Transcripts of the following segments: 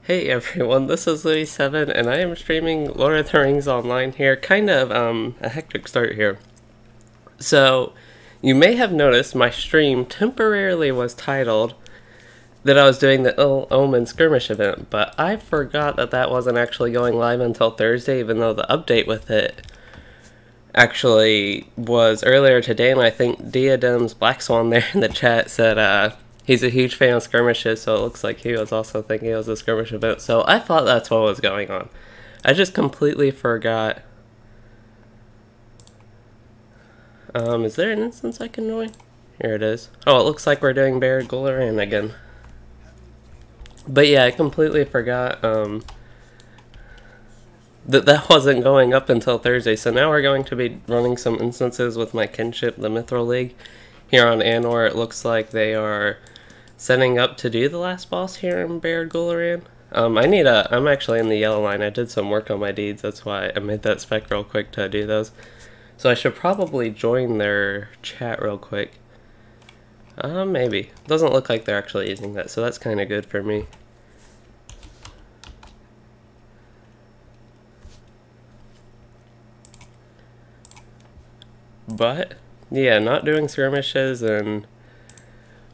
Hey everyone, this is Louis7 and I am streaming Lord of the Rings Online here. Kind of a hectic start here. So, you may have noticed my stream temporarily was titled that I was doing the Ill Omens skirmish event, but I forgot that that wasn't actually going live until Thursday, even though the update with it actually was earlier today, and I think Diadem's Black Swan there in the chat said he's a huge fan of skirmishes, so it looks like he was also thinking it was a skirmish event, so I thought that's what was going on. I just completely forgot. Is there an instance I can join? Here it is. Oh, it looks like we're doing Baron Gularan again. But yeah, I completely forgot that wasn't going up until Thursday, so now we're going to be running some instances with my kinship, the Mithril League. Here on Anor, it looks like they are setting up to do the last boss here in Baron Gularan. I'm actually in the yellow line. I did some work on my deeds, that's why I made that spec real quick to do those. So I should probably join their chat real quick. Maybe. Doesn't look like they're actually using that, so that's kind of good for me. But, yeah, not doing skirmishes, and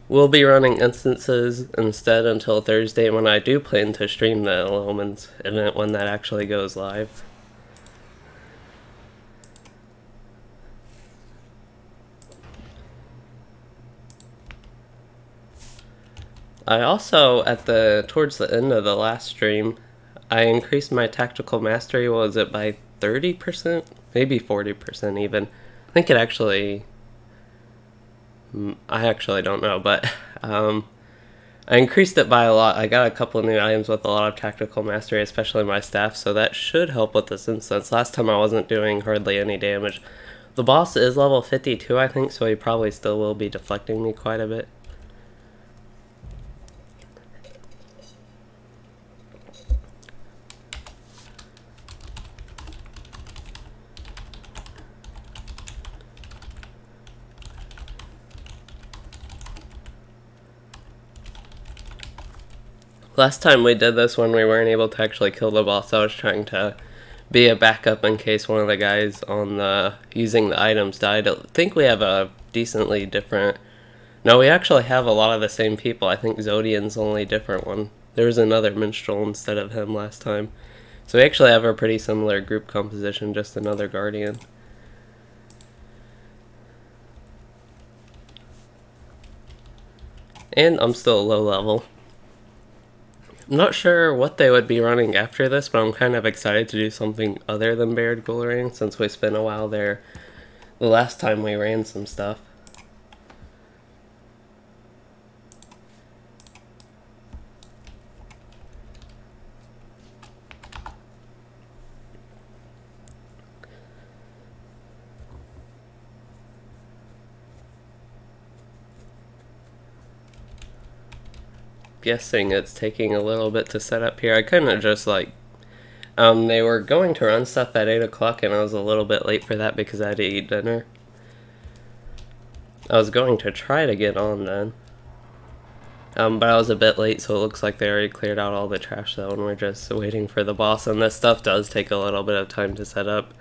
we'll be running instances instead until Thursday when I do plan to stream the Ill Omens event when that actually goes live. I also, towards the end of the last stream, I increased my tactical mastery, what was it, by 30%? Maybe 40% even. I think it actually, I actually don't know, but I increased it by a lot. I got a couple of new items with a lot of tactical mastery, especially my staff, so that should help with this instance. Last time I wasn't doing hardly any damage. The boss is level 52, I think, so he probably still will be deflecting me quite a bit. Last time we did this when we weren't able to actually kill the boss, I was trying to be a backup in case one of the guys on the using the items died. I think we have a decently different... No, we actually have a lot of the same people. I think Zodian's the only different one. There was another minstrel instead of him last time. So we actually have a pretty similar group composition, just another guardian. And I'm still low level. I'm not sure what they would be running after this, but I'm kind of excited to do something other than Baron Gularan since we spent a while there the last time we ran some stuff. Guessing it's taking a little bit to set up here. I couldn't just like they were going to run stuff at 8 o'clock and I was a little bit late for that because I had to eat dinner. I was going to try to get on then, but I was a bit late, so it looks like they already cleared out all the trash though, and we're just waiting for the boss, and this stuff does take a little bit of time to set up.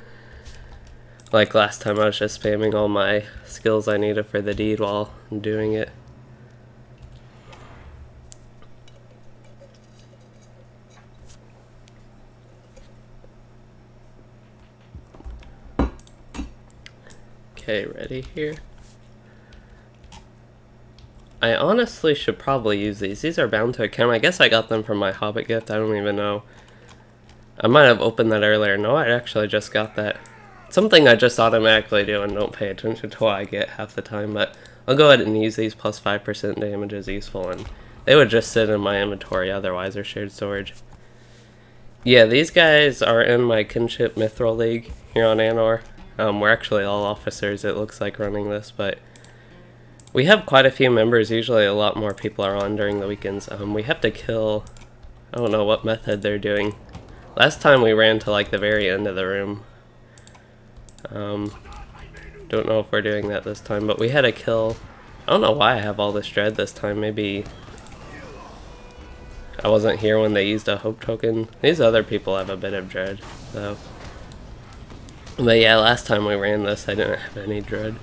Like last time I was just spamming all my skills I needed for the deed while doing it. Okay, ready here. I honestly should probably use these. These are bound to account. I guess I got them from my Hobbit gift. I don't even know. I might have opened that earlier. No, I actually just got that. Something I just automatically do and don't pay attention to what I get half the time, but I'll go ahead and use these. Plus 5% damage is useful, and they would just sit in my inventory otherwise, or shared storage. Yeah, these guys are in my kinship Mithril League here on Anor. We're actually all officers, it looks like, running this, but we have quite a few members. Usually a lot more people are on during the weekends. We have to kill... I don't know what method they're doing. Last time we ran to like the very end of the room. Don't know if we're doing that this time, but we had to kill... I don't know why I have all this dread this time. Maybe I wasn't here when they used a hope token. These other people have a bit of dread, though. But yeah, last time we ran this, I didn't have any dread.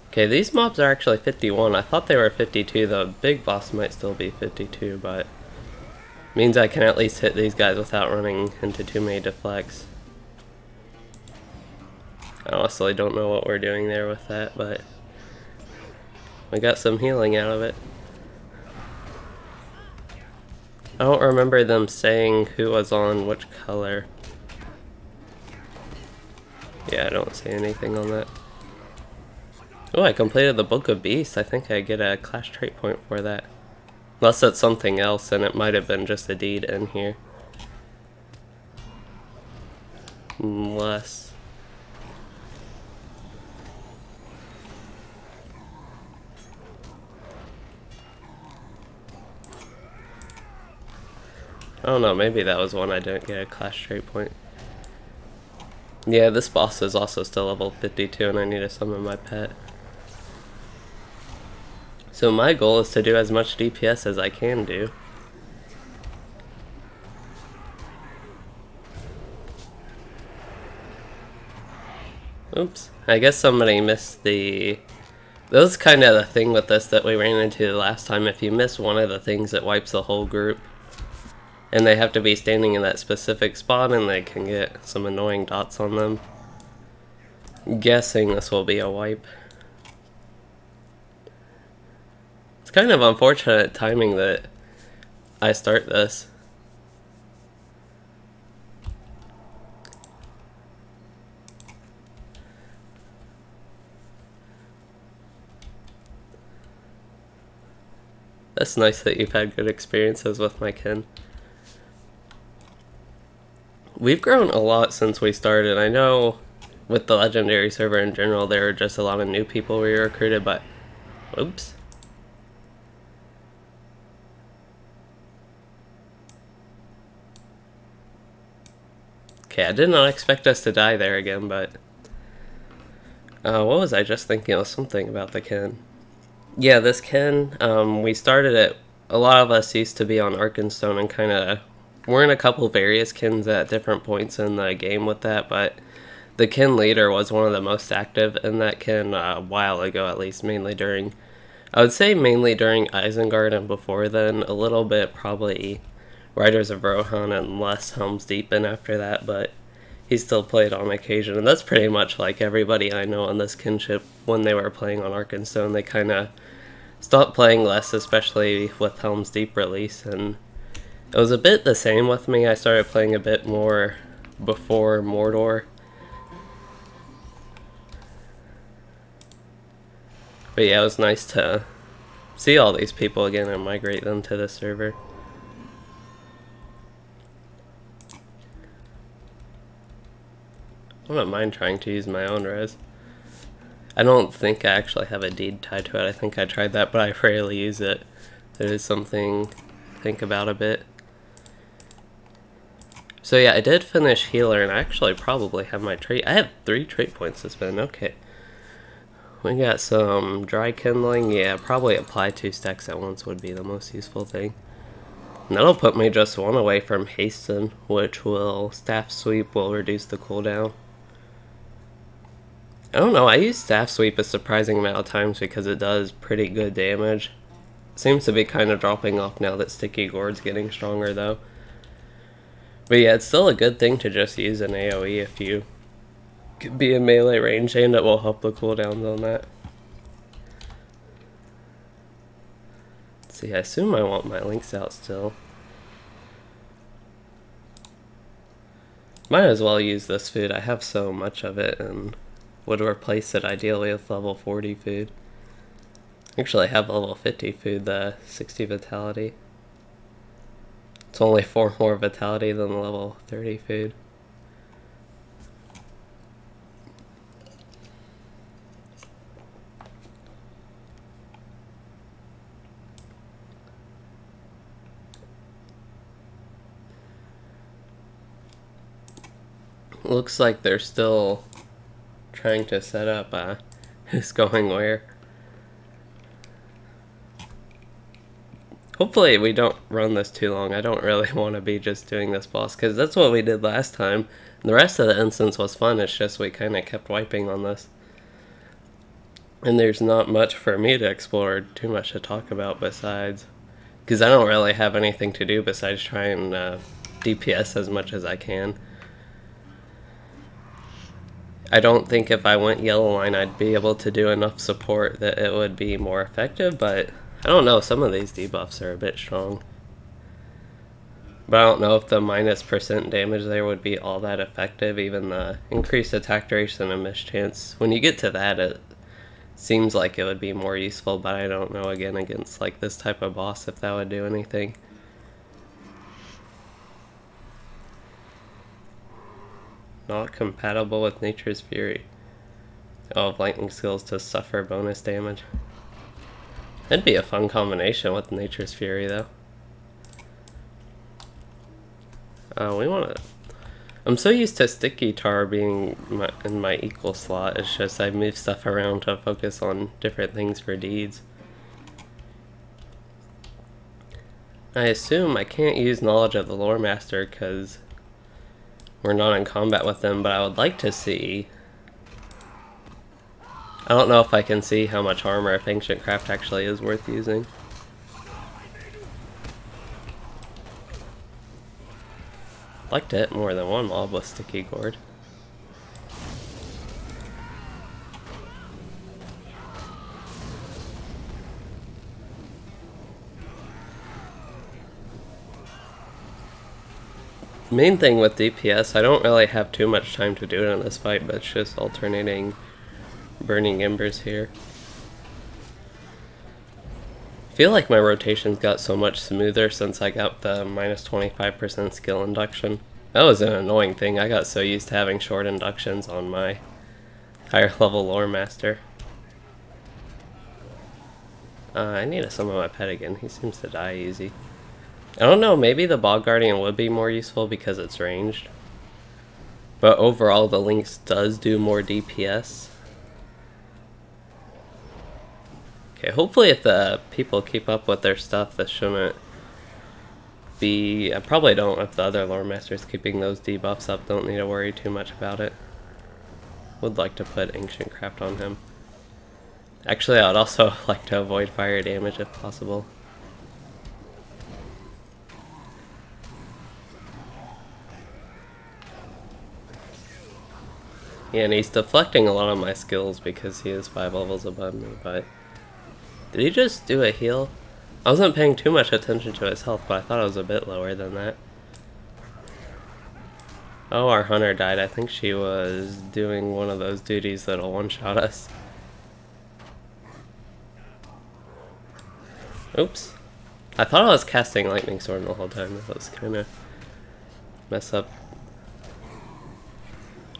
Okay, these mobs are actually 51. I thought they were 52. The big boss might still be 52, but means I can at least hit these guys without running into too many deflects. I honestly don't know what we're doing there with that, but we got some healing out of it. I don't remember them saying who was on which color. Yeah, I don't see anything on that. Oh, I completed the Book of Beasts. I think I get a class trait point for that. Unless it's something else, and it might have been just a deed in here. Unless... I don't know, maybe that was one I didn't get a class trait point. Yeah, this boss is also still level 52 and I need to summon my pet. So my goal is to do as much DPS as I can do. Oops, I guess somebody missed the... That was kind of the thing with this that we ran into last time. If you miss one of the things, it wipes the whole group. And they have to be standing in that specific spot and they can get some annoying dots on them. I'm guessing this will be a wipe. It's kind of unfortunate timing that I start this. That's nice that you've had good experiences with my kin. We've grown a lot since we started. I know with the Legendary server in general, there are just a lot of new people we recruited, but... Oops. Okay, I did not expect us to die there again, but... what was I just thinking? It was something about the kin. Yeah, this kin, we started it... A lot of us used to be on Arkenstone and kind of... We're in a couple various kins at different points in the game with that, but the kin leader was one of the most active in that kin a while ago, at least, mainly during... I would say mainly during Isengard and before then, a little bit probably Riders of Rohan and less Helm's Deep and after that, but he still played on occasion, and that's pretty much like everybody I know on this kinship when they were playing on Arkenstone. They kind of stopped playing less, especially with Helm's Deep release, and it was a bit the same with me. I started playing a bit more before Mordor. But yeah, it was nice to see all these people again and migrate them to the server. I wouldn't mind trying to use my own res. I don't think I actually have a deed tied to it. I think I tried that, but I rarely use it. It is something to think about a bit. So yeah, I did finish Healer, and I actually probably have my trait. I have 3 trait points to spend, okay. We got some Dry Kindling. Yeah, probably apply 2 stacks at once would be the most useful thing. And that'll put me just 1 away from Hasten, which will... Staff Sweep will reduce the cooldown. I don't know, I use Staff Sweep a surprising amount of times because it does pretty good damage. It seems to be kind of dropping off now that Sticky Gourd's getting stronger though. But yeah, it's still a good thing to just use an AoE if you could be in melee range, and it will help the cooldowns on that. Let's see, I assume I want my links out still. Might as well use this food, I have so much of it, and would replace it ideally with level 40 food. Actually, I have level 50 food, the 60 vitality. It's only 4 more vitality than the level 30 food. Looks like they're still trying to set up who's going where. Hopefully we don't run this too long. I don't really want to be just doing this boss, because that's what we did last time. The rest of the instance was fun, it's just we kind of kept wiping on this. And there's not much for me to explore, too much to talk about besides, because I don't really have anything to do besides try and DPS as much as I can. I don't think if I went yellow line I'd be able to do enough support that it would be more effective, but I don't know, some of these debuffs are a bit strong. But I don't know if the -% damage there would be all that effective, even the increased attack duration and miss chance. When you get to that, it seems like it would be more useful, but I don't know, again, against like this type of boss, if that would do anything. Not compatible with Nature's Fury. Oh, lightning skills to suffer bonus damage. That'd be a fun combination with Nature's Fury, though. We want to... I'm so used to sticky tar being in my equal slot, it's just I move stuff around to focus on different things for deeds. I assume I can't use Knowledge of the Lore Master because we're not in combat with them, but I would like to see... I don't know if I can see how much armor if Ancient Craft actually is worth using. I'd like to hit more than one mob with Sticky Gourd. Main thing with DPS, I don't really have too much time to do it in this fight, but it's just alternating Burning Embers here. I feel like my rotations got so much smoother since I got the -25% skill induction. That was an annoying thing. I got so used to having short inductions on my higher level Lore Master. I need to summon my pet again. He seems to die easy. I don't know, maybe the Bog Guardian would be more useful because it's ranged. But overall the Lynx does do more DPS. Okay, hopefully if the people keep up with their stuff, this shouldn't be... I probably don't if the other Lore Masters keeping those debuffs up, don't need to worry too much about it. Would like to put Ancient Craft on him. Actually, I would also like to avoid fire damage if possible. Yeah, and he's deflecting a lot of my skills because he is 5 levels above me, but... Did he just do a heal? I wasn't paying too much attention to his health, but I thought it was a bit lower than that. Oh, our hunter died. I think she was doing one of those duties that'll one-shot us. Oops. I thought I was casting Lightning Storm the whole time. That was kind of mess up.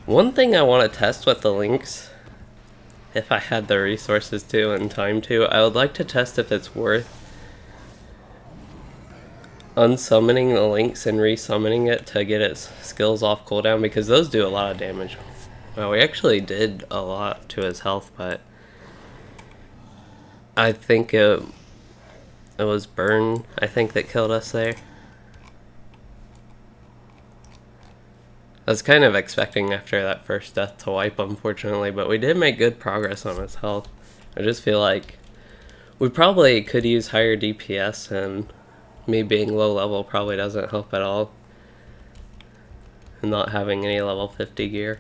One thing I want to test with the Lynx, if I had the resources to and time to, I would like to test if it's worth unsummoning the Lynx and resummoning it to get its skills off cooldown, because those do a lot of damage. Well, we actually did a lot to his health, but I think it was Burn, I think, that killed us there. I was kind of expecting after that first death to wipe, unfortunately, but we did make good progress on his health. I just feel like we probably could use higher DPS, and me being low level probably doesn't help at all. And not having any level 50 gear.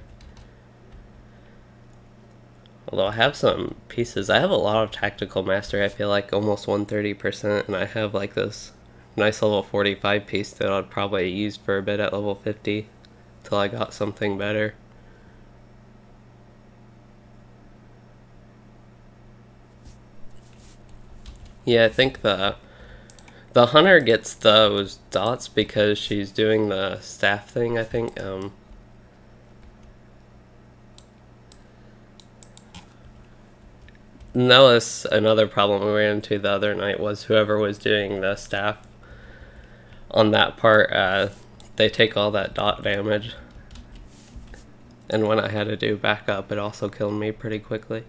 Although I have some pieces. I have a lot of tactical mastery, I feel like almost 130%, and I have like this nice level 45 piece that I'd probably use for a bit at level 50. Till I got something better. Yeah, I think the hunter gets those dots because she's doing the staff thing, I think. That was another problem we ran into the other night, was whoever was doing the staff on that part, they take all that dot damage. And when I had to do backup, it also killed me pretty quickly.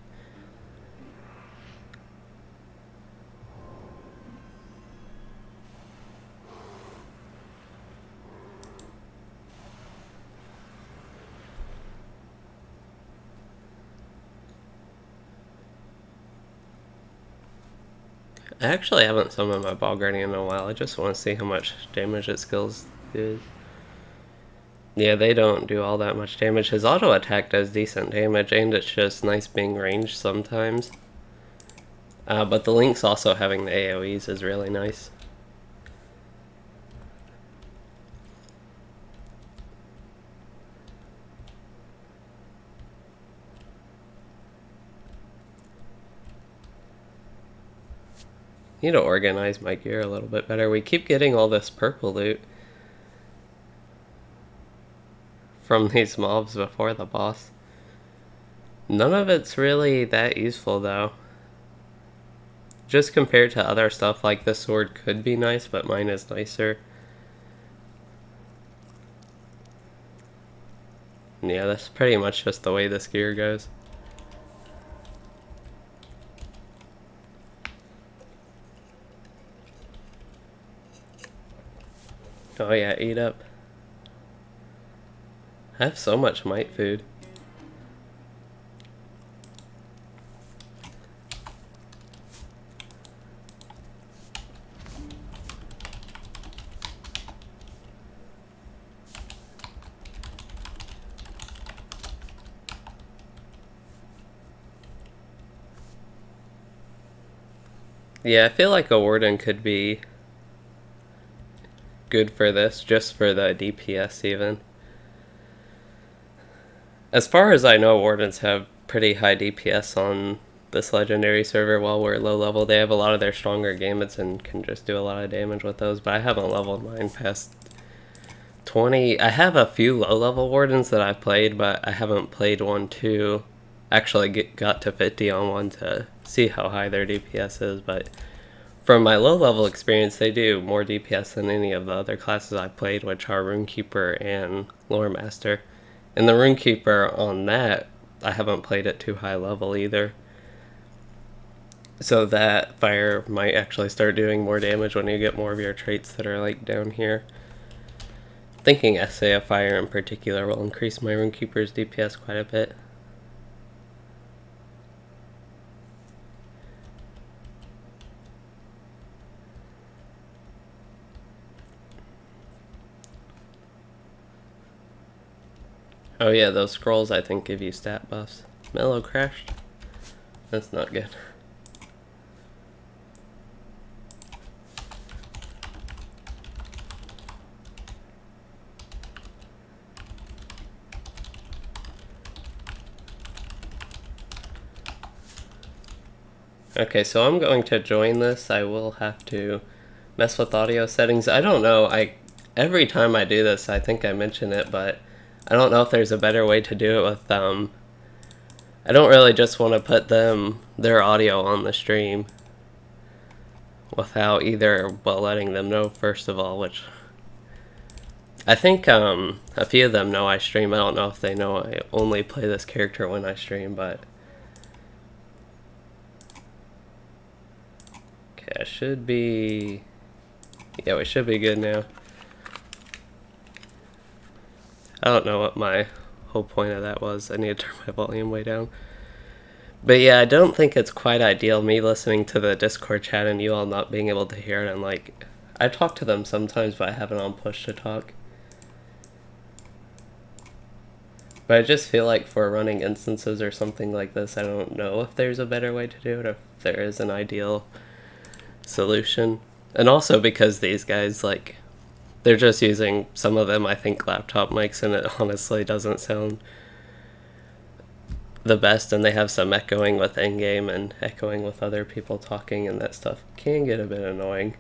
I actually haven't summoned my Ball Guardian in a while. I just want to see how much damage its skills do. Yeah, they don't do all that much damage. His auto attack does decent damage, and it's just nice being ranged sometimes. But the Lynx also having the AoEs is really nice. Need to organize my gear a little bit better. We keep getting all this purple loot from these mobs before the boss. None of it's really that useful though. Just compared to other stuff, like this sword could be nice, but mine is nicer. Yeah, that's pretty much just the way this gear goes. Oh yeah, eat up. I have so much mite food. Yeah, I feel like a warden could be good for this, just for the DPS even. As far as I know, wardens have pretty high DPS on this legendary server. While we're low level, they have a lot of their stronger gambits and can just do a lot of damage with those, but I haven't leveled mine past 20. I have a few low level wardens that I've played, but I haven't played one to actually got to 50 on one to see how high their DPS is, but from my low level experience, they do more DPS than any of the other classes I've played, which are Runekeeper and Lore Master. And the Runekeeper on that, I haven't played at too high level either. So that fire might actually start doing more damage when you get more of your traits that are like down here. Thinking Essay of Fire in particular will increase my Runekeeper's DPS quite a bit. Oh yeah, those scrolls I think give you stat buffs. Mellow crashed? That's not good. Okay, so I'm going to join this. I will have to mess with audio settings. I don't know, every time I do this I think I mention it, but I don't know if there's a better way to do it with I don't really just want to put their audio on the stream without either, well, letting them know first of all, which I think a few of them know I stream. I don't know if they know I only play this character when I stream, but okay, I should be, yeah, we should be good now. I don't know what my whole point of that was. I need to turn my volume way down. But yeah, I don't think it's quite ideal, me listening to the Discord chat and you all not being able to hear it. And like, I talk to them sometimes, but I have it on push to talk. But I just feel like for running instances or something like this, I don't know if there's a better way to do it, or if there is an ideal solution. And also because these guys, like, they're just using, some of them I think, laptop mics, and it honestly doesn't sound the best, and they have some echoing with in-game and echoing with other people talking, and that stuff can get a bit annoying.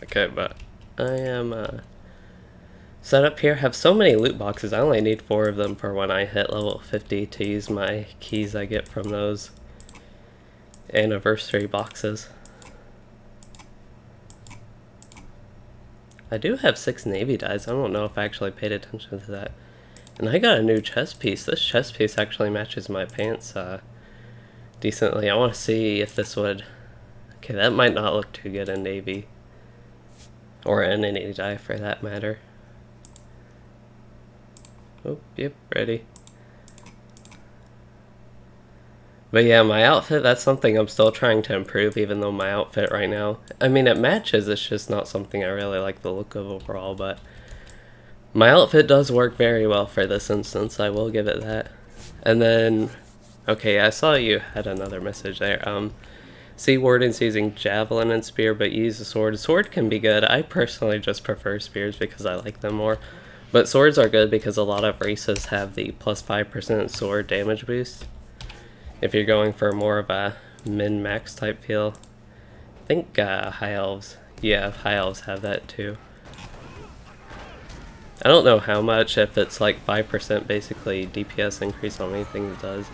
Okay, but I am set up here. Have so many loot boxes. I only need 4 of them for when I hit level 50 to use my keys I get from those anniversary boxes. I do have 6 navy dyes. I don't know if I actually paid attention to that. And I got a new chest piece. This chest piece actually matches my pants decently. I want to see if this would... Okay, that might not look too good in navy. Or in any dye for that matter. Oh, yep, ready. But yeah, my outfit, that's something I'm still trying to improve, even though my outfit right now, I mean, it matches, it's just not something I really like the look of overall, but my outfit does work very well for this instance, I will give it that. And then, okay, I saw you had another message there. Sea Warden's using javelin and spear, but you use a sword. A sword can be good. I personally just prefer spears because I like them more. But swords are good because a lot of races have the plus 5% sword damage boost. If you're going for more of a min-max type feel. I think high elves, yeah, high elves have that too. I don't know how much, if it's like 5% basically DPS increase on anything it does.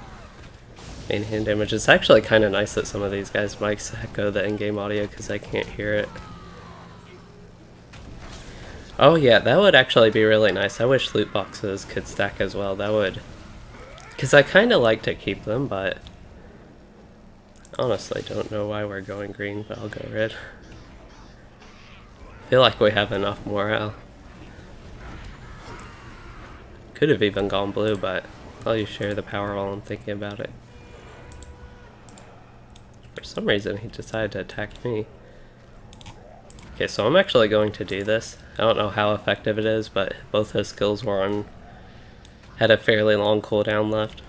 Main hand damage. It's actually kind of nice that some of these guys' mics echo the in-game audio because I can't hear it. Oh yeah, that would actually be really nice. I wish loot boxes could stack as well. That would... Because I kind of like to keep them, but... Honestly, don't know why we're going green, but I'll go red. I feel like we have enough morale. Could have even gone blue, but I'll just share the power while I'm thinking about it. For some reason, he decided to attack me. Okay, so I'm actually going to do this. I don't know how effective it is, but both his skills were on... had a fairly long cooldown left.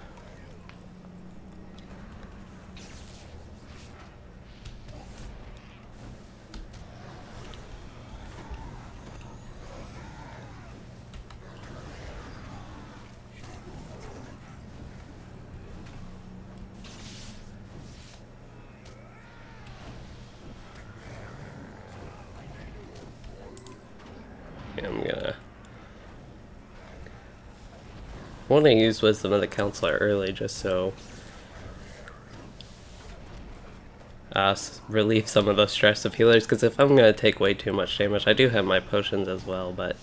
I'm gonna... I want to use Wisdom of the Counselor early just so... relieve some of the stress of healers, because if I'm going to take way too much damage, I do have my potions as well, but...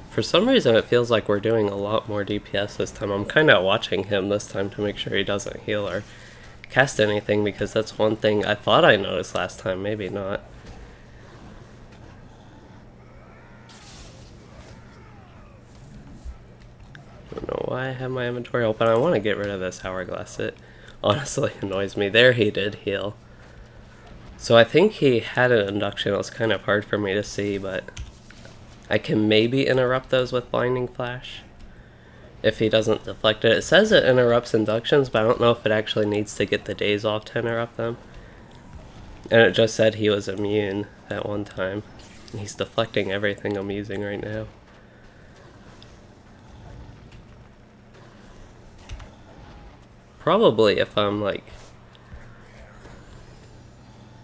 For some reason it feels like we're doing a lot more DPS this time. I'm kind of watching him this time to make sure he doesn't heal or cast anything, because that's one thing I thought I noticed last time, maybe not. I don't know why I have my inventory open. I want to get rid of this hourglass. It honestly annoys me. There, he did heal. So I think he had an induction. It was kind of hard for me to see, but I can maybe interrupt those with Blinding Flash if he doesn't deflect it. It says it interrupts inductions, but I don't know if it actually needs to get the days off to interrupt them. And it just said he was immune at one time. He's deflecting everything I'm using right now. Probably if I'm like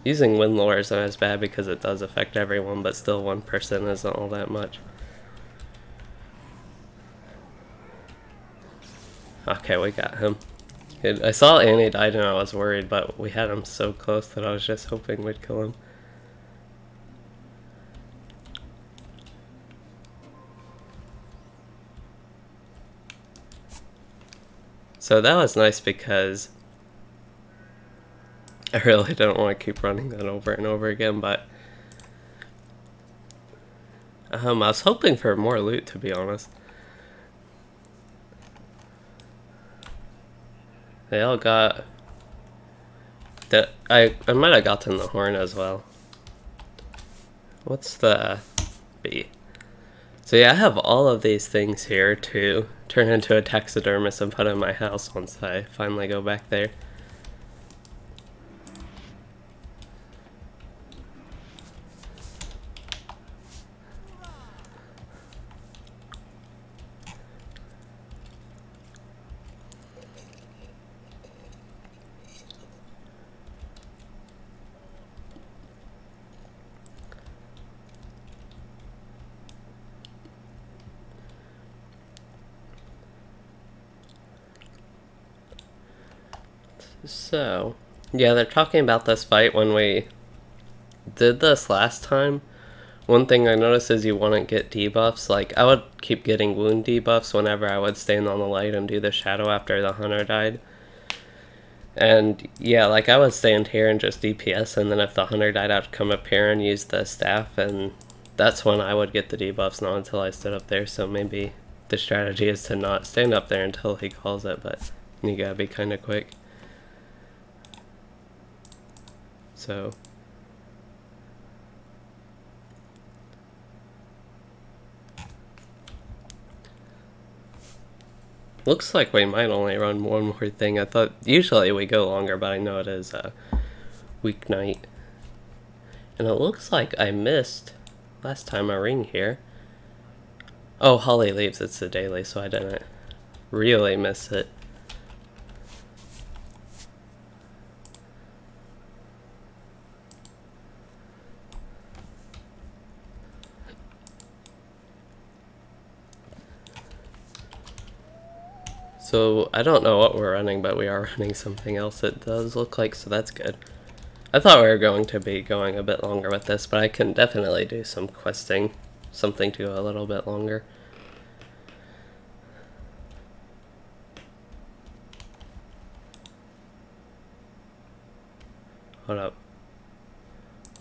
using wind lore isn't as bad because it does affect everyone, but still 1% isn't all that much. Okay, we got him. I saw Annie died and I was worried, but we had him so close that I was just hoping we'd kill him. So that was nice because I really don't want to keep running that over and over again, but I was hoping for more loot, to be honest. They all got that. I might have gotten the horn as well. What's the B? So yeah, I have all of these things here to turn into a taxidermist and put in my house once I finally go back there. So, Yeah, they're talking about this fight when we did this last time. One thing I noticed is you wouldn't get debuffs. Like, I would keep getting wound debuffs whenever I would stand on the light and do the shadow after the hunter died. And yeah, like I would stand here and just DPS, and then if the hunter died, I'd come up here and use the staff, and that's when I would get the debuffs, not until I stood up there. So maybe the strategy is to not stand up there until he calls it, but you gotta be kind of quick. So looks like we might only run one more thing. I thought usually we go longer, but I know it is a weeknight. And it looks like I missed last time a ring here. Oh, Holly leaves, it's the daily, so I didn't really miss it. So I don't know what we're running, but we are running something else, it does look like, so that's good. I thought we were going to be going a bit longer with this, but I can definitely do some questing, something to go a little bit longer. Hold up.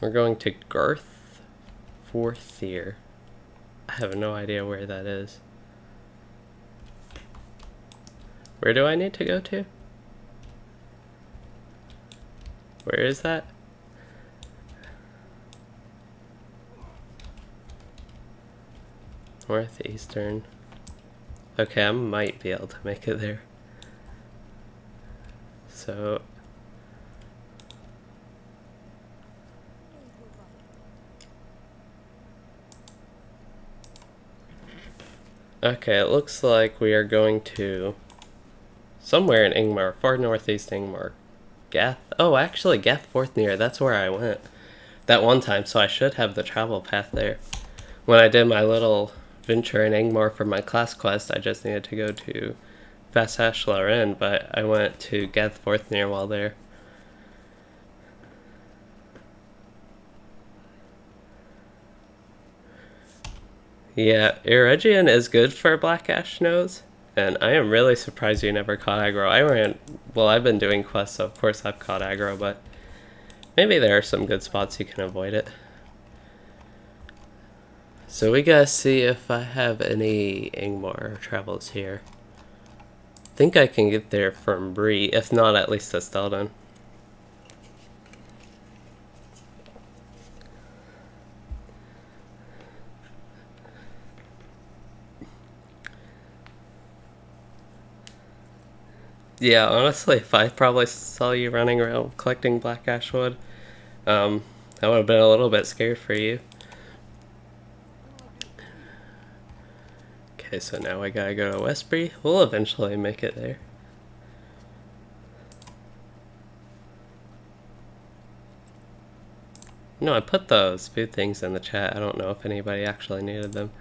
We're going to Garth 4th. I have no idea where that is. Where do I need to go to? Where is that? Northeastern. Okay, I might be able to make it there. So okay, it looks like we are going to somewhere in Ingmar, far northeast Ingmar. Gath? Oh, actually, Gath 4th, that's where I went that one time, so I should have the travel path there. When I did my little venture in Ingmar for my class quest, I just needed to go to Vasash Loren, but I went to Gath 4th while there. Yeah, Eregion is good for Black Ash Nose. And I am really surprised you never caught aggro. Well, I've been doing quests, so of course I've caught aggro, but maybe there are some good spots you can avoid it. So we gotta see if I have any Ingmar travels here. I think I can get there from Bree, if not at least to Stelden. Yeah, honestly, if I probably saw you running around collecting Black Ash Wood, I would have been a little bit scared for you. Okay, so now I gotta go to Westbury. We'll eventually make it there. No, I put those food things in the chat. I don't know if anybody actually needed them.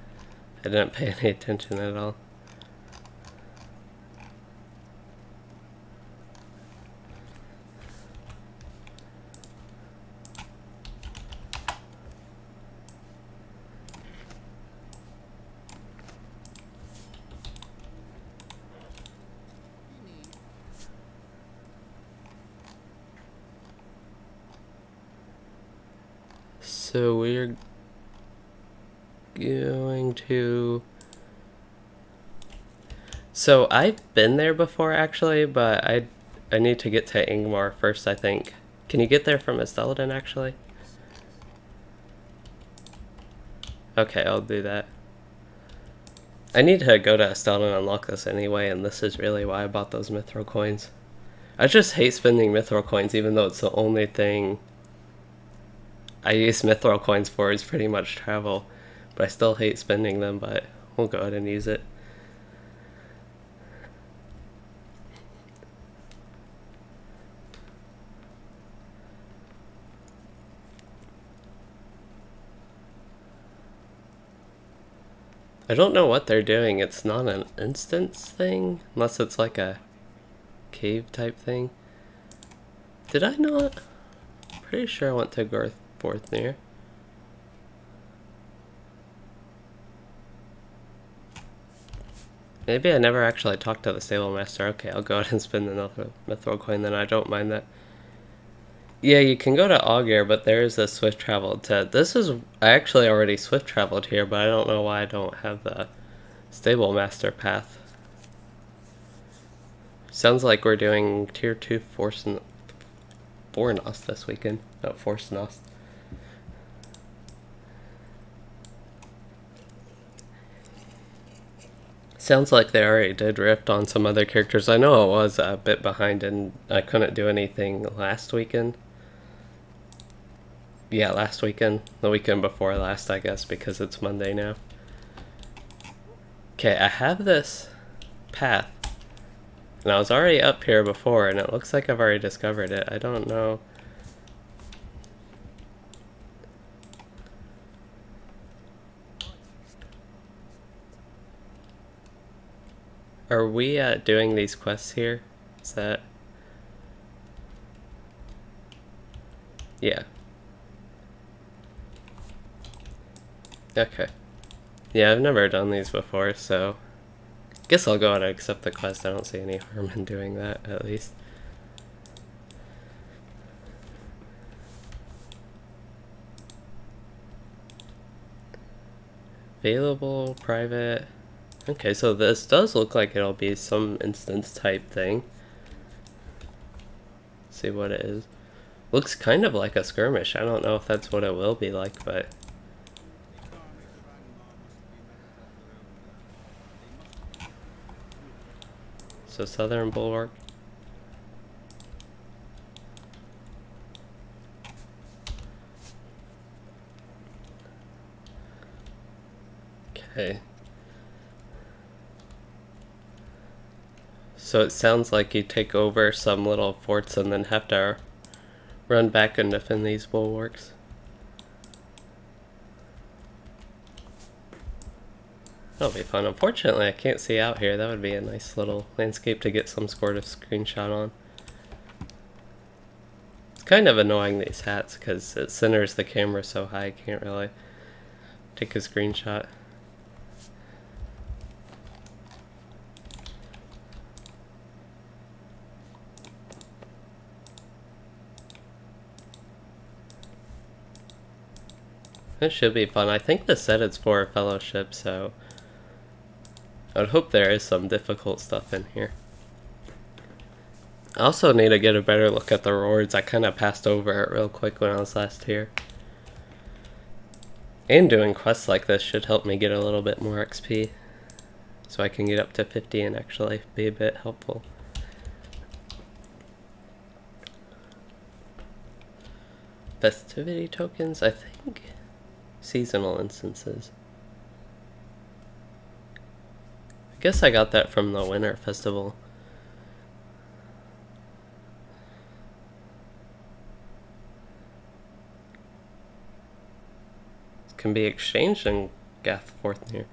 I didn't pay any attention at all. So we're going to... So I've been there before actually, but I need to get to Ingmar first, I think. Can you get there from Estelden actually? Okay, I'll do that. I need to go to Estelden and unlock this anyway, and this is really why I bought those Mithril coins. I just hate spending Mithril coins, even though it's the only thing I use Mithril coins for is pretty much travel, but I still hate spending them, but we'll go ahead and use it. I don't know what they're doing. It's not an instance thing, unless it's like a cave type thing. Did I not? Pretty sure I went to Gorthborthir. Maybe I never actually talked to the stable master. Okay, I'll go ahead and spend another Mithril coin, then I don't mind that. Yeah, you can go to Augur, but there is a swift travel to... This is... I actually already swift traveled here, but I don't know why I don't have the stable master path. Sounds like we're doing tier 2 Fornost this weekend. Not Fornost. Sounds like they already did Rift on some other characters. I know I was a bit behind and I couldn't do anything last weekend. Yeah, last weekend. The weekend before last, I guess, because it's Monday now. Okay, I have this path. And I was already up here before, and it looks like I've already discovered it. I don't know. Are we doing these quests here? Is that... Yeah. Okay. Yeah, I've never done these before, so... Guess I'll go ahead and accept the quest. I don't see any harm in doing that, at least. Available, private... Okay, so this does look like it'll be some instance type thing. Let's see what it is. Looks kind of like a skirmish. I don't know if that's what it will be like, but... So Southern Bulwark. Okay. So it sounds like you take over some little forts and then have to run back and defend these bulwarks. That'll be fun. Unfortunately, I can't see out here. That would be a nice little landscape to get some sort of screenshot on. It's kind of annoying, these hats, because it centers the camera so high I can't really take a screenshot. This should be fun. I think the set is for Fellowship, so I would hope there is some difficult stuff in here. I also need to get a better look at the rewards. I kind of passed over it real quick when I was last here. And doing quests like this should help me get a little bit more XP, so I can get up to 50 and actually be a bit helpful. Festivity tokens, I think. Seasonal instances. I guess I got that from the Winter Festival. It can be exchanged in Gathforthir.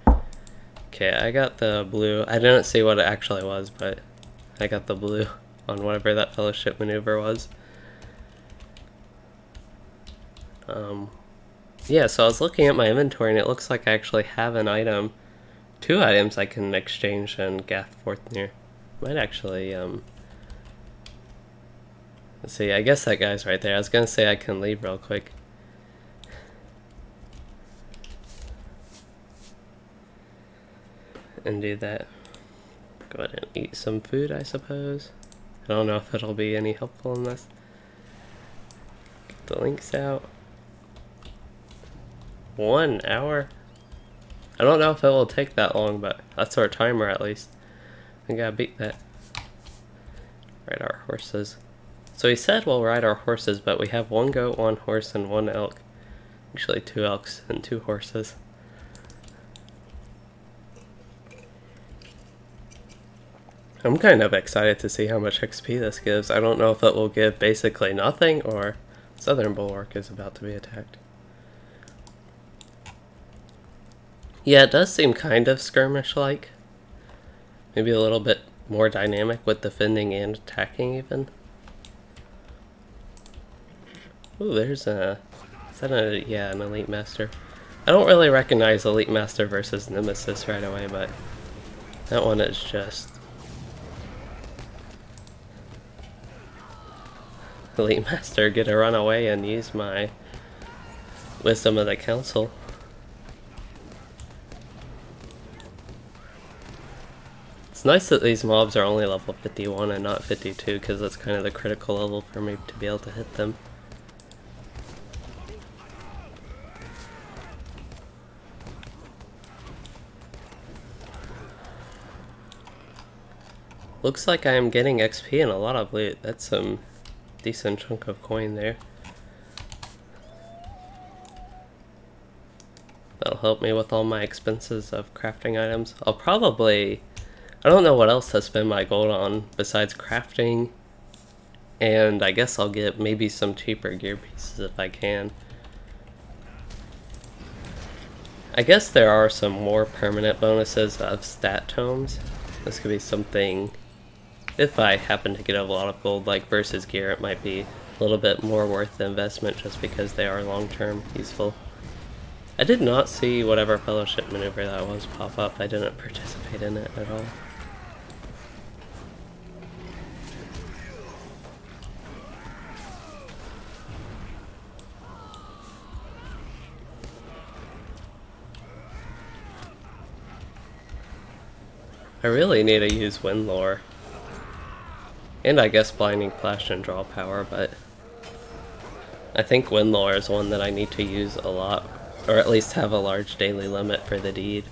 Okay, I got the blue. I didn't see what it actually was, but I got the blue on whatever that Fellowship maneuver was. Yeah, so I was looking at my inventory and it looks like I actually have an item, 2 items I can exchange in Gathforthir. Might actually, let's see, I guess that guy's right there. I was gonna say I can leave real quick. And do that. Go ahead and eat some food, I suppose. I don't know if it'll be any helpful in this. Get the links out. 1 hour? I don't know if it will take that long, but that's our timer at least. I gotta beat that. Ride our horses. So he said we'll ride our horses, but we have 1 goat, 1 horse, and 1 elk. Actually 2 elks and 2 horses. I'm kind of excited to see how much XP this gives. I don't know if it will give basically nothing or Southern Bulwark is about to be attacked. Yeah, it does seem kind of skirmish-like. Maybe a little bit more dynamic with defending and attacking even. Ooh, there's a... Is that a... Yeah, an Elite Master. I don't really recognize Elite Master versus Nemesis right away, but that one is just... Elite Master, get to run away and use my Wisdom of the Council. It's nice that these mobs are only level 51 and not 52, because that's kind of the critical level for me to be able to hit them. Looks like I am getting XP and a lot of loot. That's some decent chunk of coin there. That'll help me with all my expenses of crafting items. I'll probably... I don't know what else to spend my gold on besides crafting. And I guess I'll get maybe some cheaper gear pieces if I can. I guess there are some more permanent bonuses of stat tomes. This could be something... If I happen to get a lot of gold, like versus gear, it might be a little bit more worth the investment just because they are long-term useful. I did not see whatever fellowship maneuver that was pop up. I didn't participate in it at all. I really need to use Wind Lore. And I guess Blinding Flash and Draw Power, but I think Wind Lore is one that I need to use a lot, or at least have a large daily limit for the deed.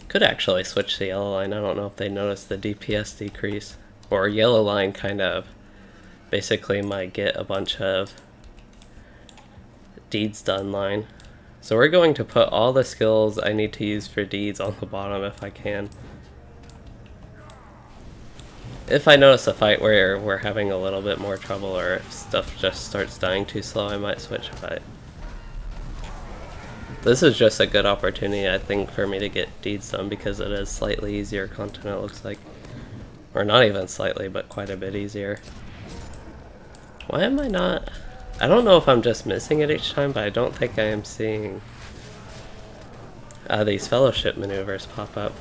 Could actually switch to Yellow Line. I don't know if they noticed the DPS decrease. Or Yellow Line kind of basically might get a bunch of deeds done line. So we're going to put all the skills I need to use for deeds on the bottom if I can. If I notice a fight where we're having a little bit more trouble or if stuff just starts dying too slow, I might switch fight. This is just a good opportunity, I think, for me to get deeds done because it is slightly easier content, it looks like. Or not even slightly, but quite a bit easier. Why am I not... I don't know if I'm just missing it each time, but I don't think I am seeing these fellowship maneuvers pop up.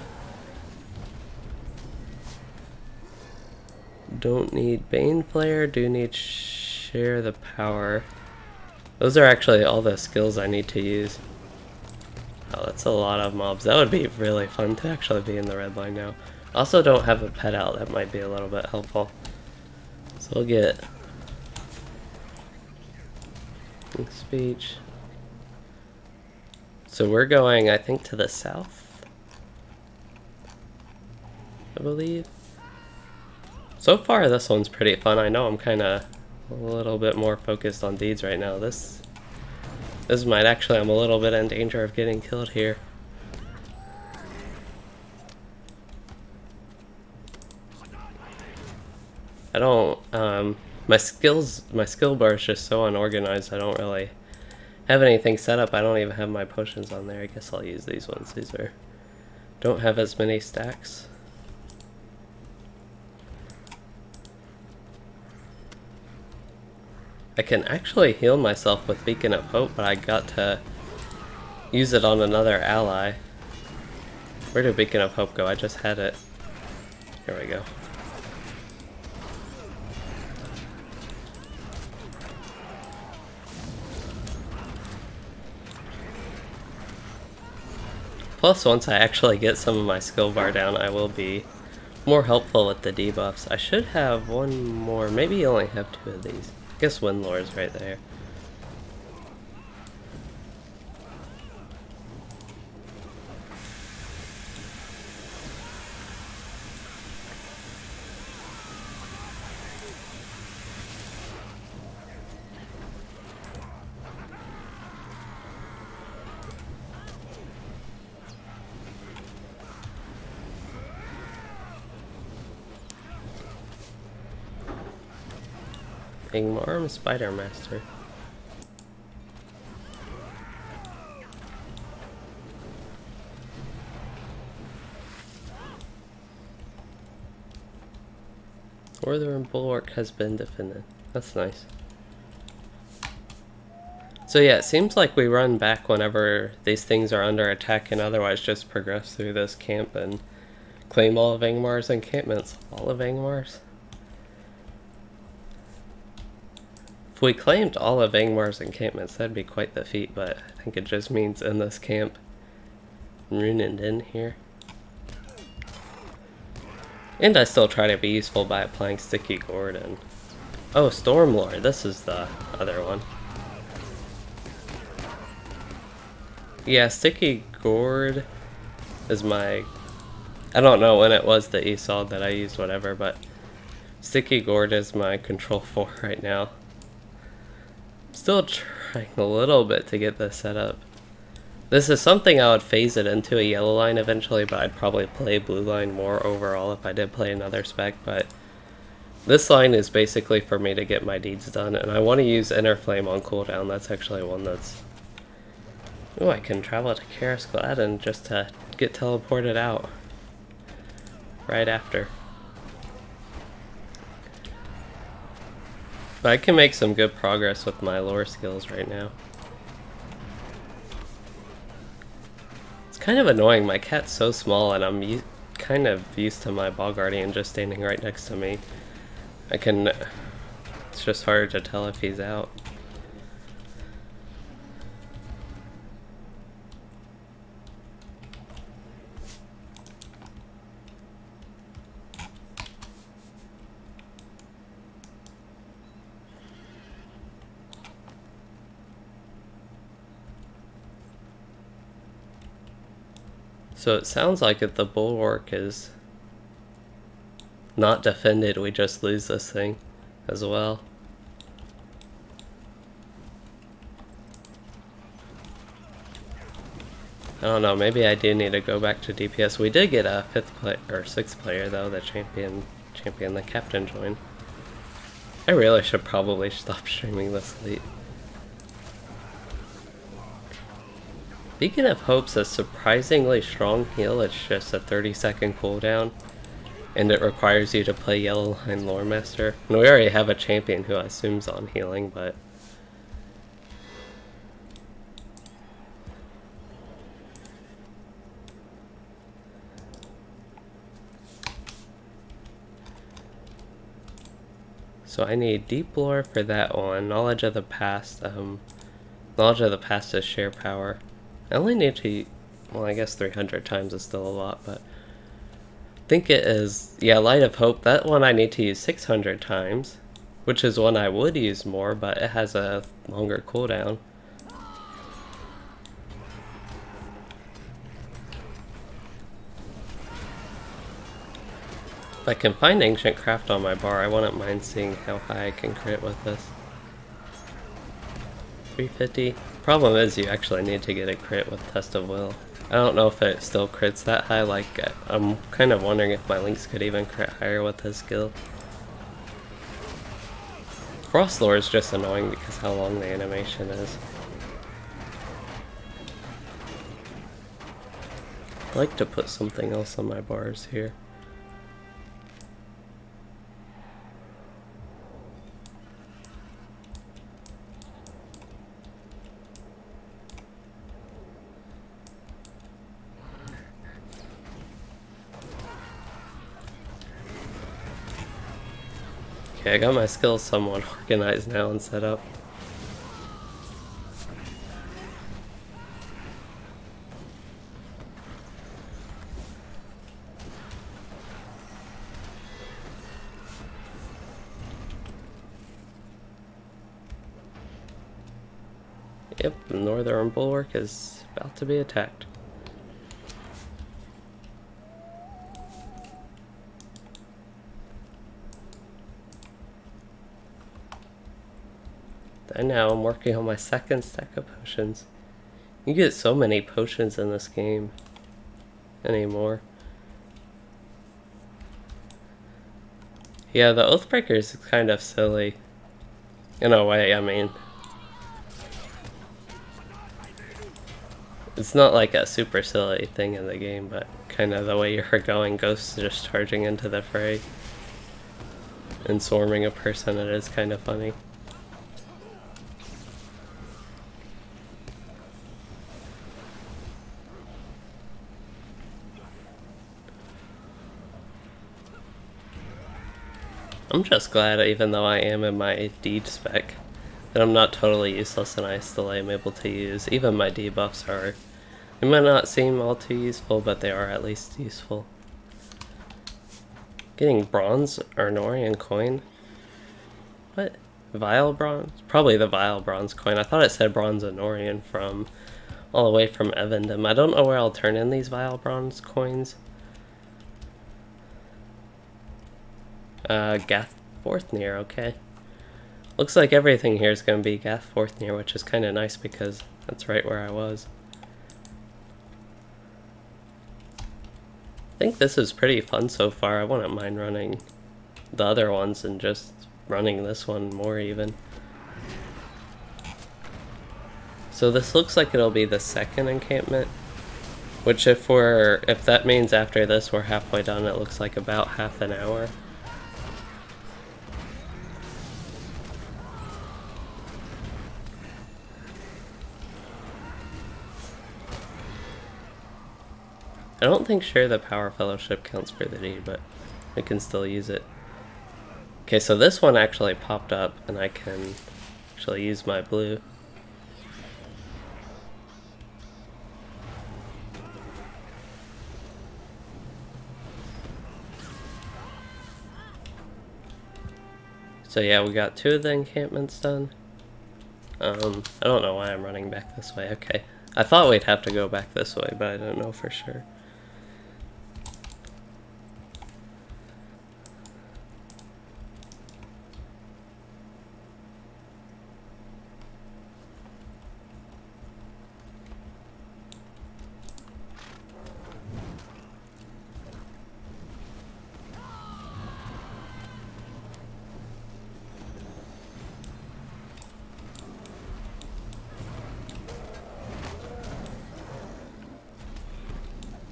Don't need Bane Flare, do need Share the Power. Those are actually all the skills I need to use. Oh, that's a lot of mobs. That would be really fun to actually be in the red line now. Also don't have a pet out, that might be a little bit helpful. So we'll get speech. So we're going, I think, to the south, I believe. So far this one's pretty fun. I know I'm kind of a little bit more focused on deeds right now. This might actually, I'm a little bit in danger of getting killed here. I don't, my skill bar is just so unorganized. I don't really have anything set up. I don't even have my potions on there. I guess I'll use these ones. These don't have as many stacks. I can actually heal myself with Beacon of Hope, but I got to use it on another ally. Where did Beacon of Hope go? I just had it. Here we go. Plus, once I actually get some of my skill bar down, I will be more helpful with the debuffs. I should have one more. Maybe you only have two of these. I guess Wind Lore is right there. Igmarm Spider Master. Northern Bulwark has been defended. That's nice. So yeah, it seems like we run back whenever these things are under attack, and otherwise just progress through this camp and claim all of Angmar's encampments. All of Angmar's? If we claimed all of Angmar's encampments, that'd be quite the feat, but I think it just means in this camp. Ruined in here. And I still try to be useful by applying Sticky Gourd and... Oh, Stormlord, this is the other one. Yeah, Sticky Gourd is my... I don't know when it was that you saw that I used whatever, but Sticky Gourd is my control 4 right now. Still trying a little bit to get this set up. This is something I would phase it into a yellow line eventually, but I'd probably play blue line more overall if I did play another spec, but this line is basically for me to get my deeds done, and I want to use Inner Flame on cooldown. That's actually one that's... Oh, I can travel to Karis Gladden just to get teleported out right after. But I can make some good progress with my lore skills right now. It's kind of annoying, my cat's so small and I'm kind of used to my Bog Guardian just standing right next to me. It's just hard to tell if he's out. So it sounds like if the bulwark is not defended, we just lose this thing as well. I don't know, maybe I do need to go back to DPS. We did get a 6th player though, the champion the captain joined. I really should probably stop streaming this late. Beacon of Hope's a surprisingly strong heal. It's just a 30-second cooldown, and it requires you to play Yellow Line Lore Master. And we already have a champion who I assume's on healing, but... So I need Deep Lore for that one, Knowledge of the Past. Knowledge of the Past is Share Power. I only need to, well, I guess 300 times is still a lot, but I think it is, yeah, Light of Hope. That one I need to use 600 times, which is one I would use more, but it has a longer cooldown. If I can find Ancient Craft on my bar, I wouldn't mind seeing how high I can crit with this. 350. Problem is you actually need to get a crit with Test of Will. I don't know if it still crits that high. Like, I'm kind of wondering if my links could even crit higher with his skill. Frost Lore is just annoying because how long the animation is. I like to put something else on my bars here. Okay, I got my skills somewhat organized now and set up. Yep, the Northern Bulwark is about to be attacked. And now I'm working on my second stack of potions. You get so many potions in this game anymore. Yeah, the Oathbreaker is kind of silly. In a way, I mean. It's not like a super silly thing in the game, but kind of the way you're going, ghosts just charging into the fray and swarming a person, it is kind of funny. I'm just glad, even though I am in my deed spec, that I'm not totally useless and I still am able to use. Even my debuffs are... They might not seem all too useful, but they are at least useful. Getting bronze Arnorian coin? What? Vile bronze? Probably the vile bronze coin. I thought it said bronze Anorian from all the way from Evendom. I don't know where I'll turn in these vile bronze coins. Gath Forthnir, okay. Looks like everything here is going to be Gath Forthnir, which is kind of nice because that's right where I was. I think this is pretty fun so far. I wouldn't mind running the other ones and just running this one more even. So this looks like it'll be the second encampment, which if that means after this we're halfway done, it looks like about half an hour. I don't think Share the Power Fellowship counts for the deed, but I can still use it. Okay, so this one actually popped up, and I can actually use my blue. So yeah, we got 2 of the encampments done. I don't know why I'm running back this way. Okay, I thought we'd have to go back this way, but I don't know for sure.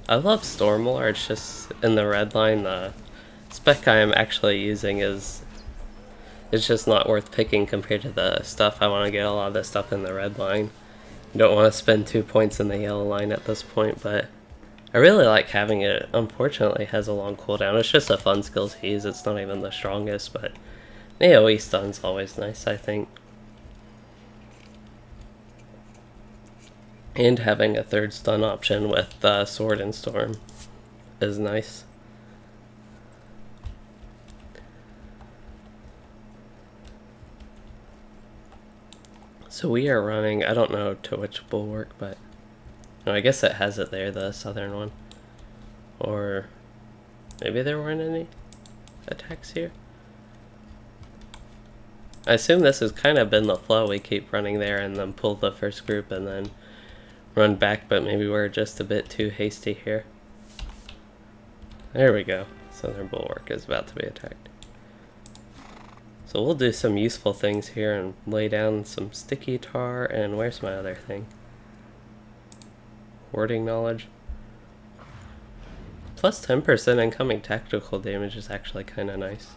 I love Stormlore, it's just in the red line, the spec I am actually using it's just not worth picking compared to the stuff. I want to get a lot of this stuff in the red line. You don't want to spend 2 points in the yellow line at this point, but I really like having it. Unfortunately, it has a long cooldown. It's just a fun skill to use. It's not even the strongest, but AoE stun's always nice, I think. And having a 3rd stun option with Sword and Storm is nice. So we are running, I don't know to which bulwark, but no, I guess it has it there, the southern one. Or maybe there weren't any attacks here. I assume this has kind of been the flow. We keep running there and then pull the first group and then run back, but maybe we're just a bit too hasty here. There we go. Southern bulwark is about to be attacked. So we'll do some useful things here and lay down some sticky tar, and where's my other thing? Warding knowledge. Plus 10% incoming tactical damage is actually kind of nice.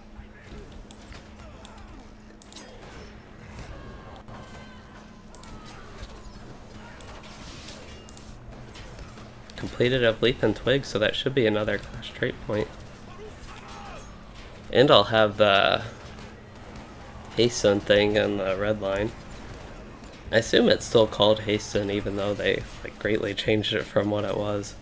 Completed a Leaf and Twig, so that should be another clash trait point. And I'll have the Hasten thing in the red line. I assume it's still called Hasten, even though they greatly changed it from what it was.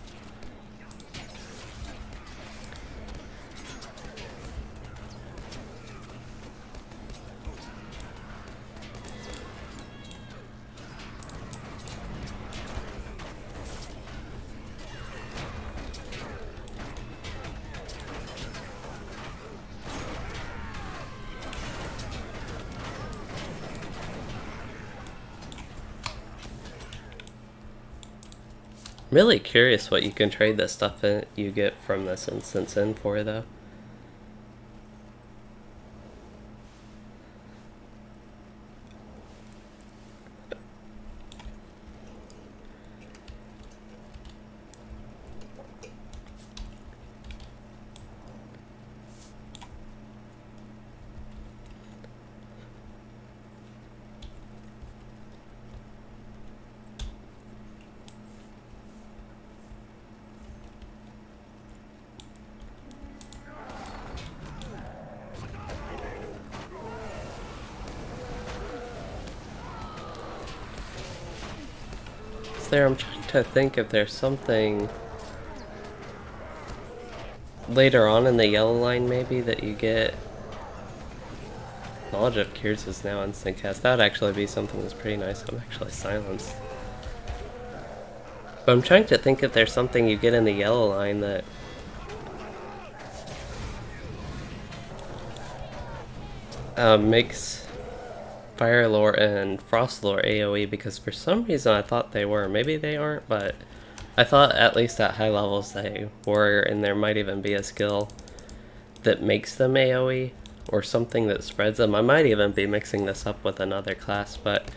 Really curious what you can trade this stuff you get from this instance in for, though. is there? I'm trying to think if there's something later on in the yellow line maybe that you get. Knowledge of Cures is now instant cast. That would actually be something that's pretty nice. I'm actually silenced. But I'm trying to think if there's something you get in the yellow line that makes Fire Lore and Frost Lore AoE, because for some reason I thought they were. Maybe they aren't, but I thought at least at high levels they were, and there might even be a skill that makes them AoE. Or something that spreads them. I might even be mixing this up with another class, but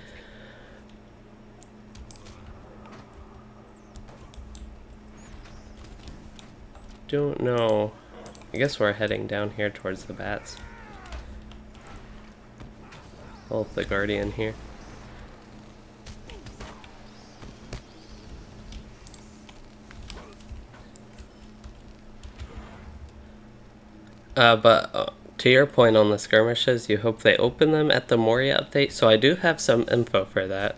don't know. I guess we're heading down here towards the bats. Hold the Guardian here. To your point on the skirmishes, you hope they open them at the Moria update, so I do have some info for that.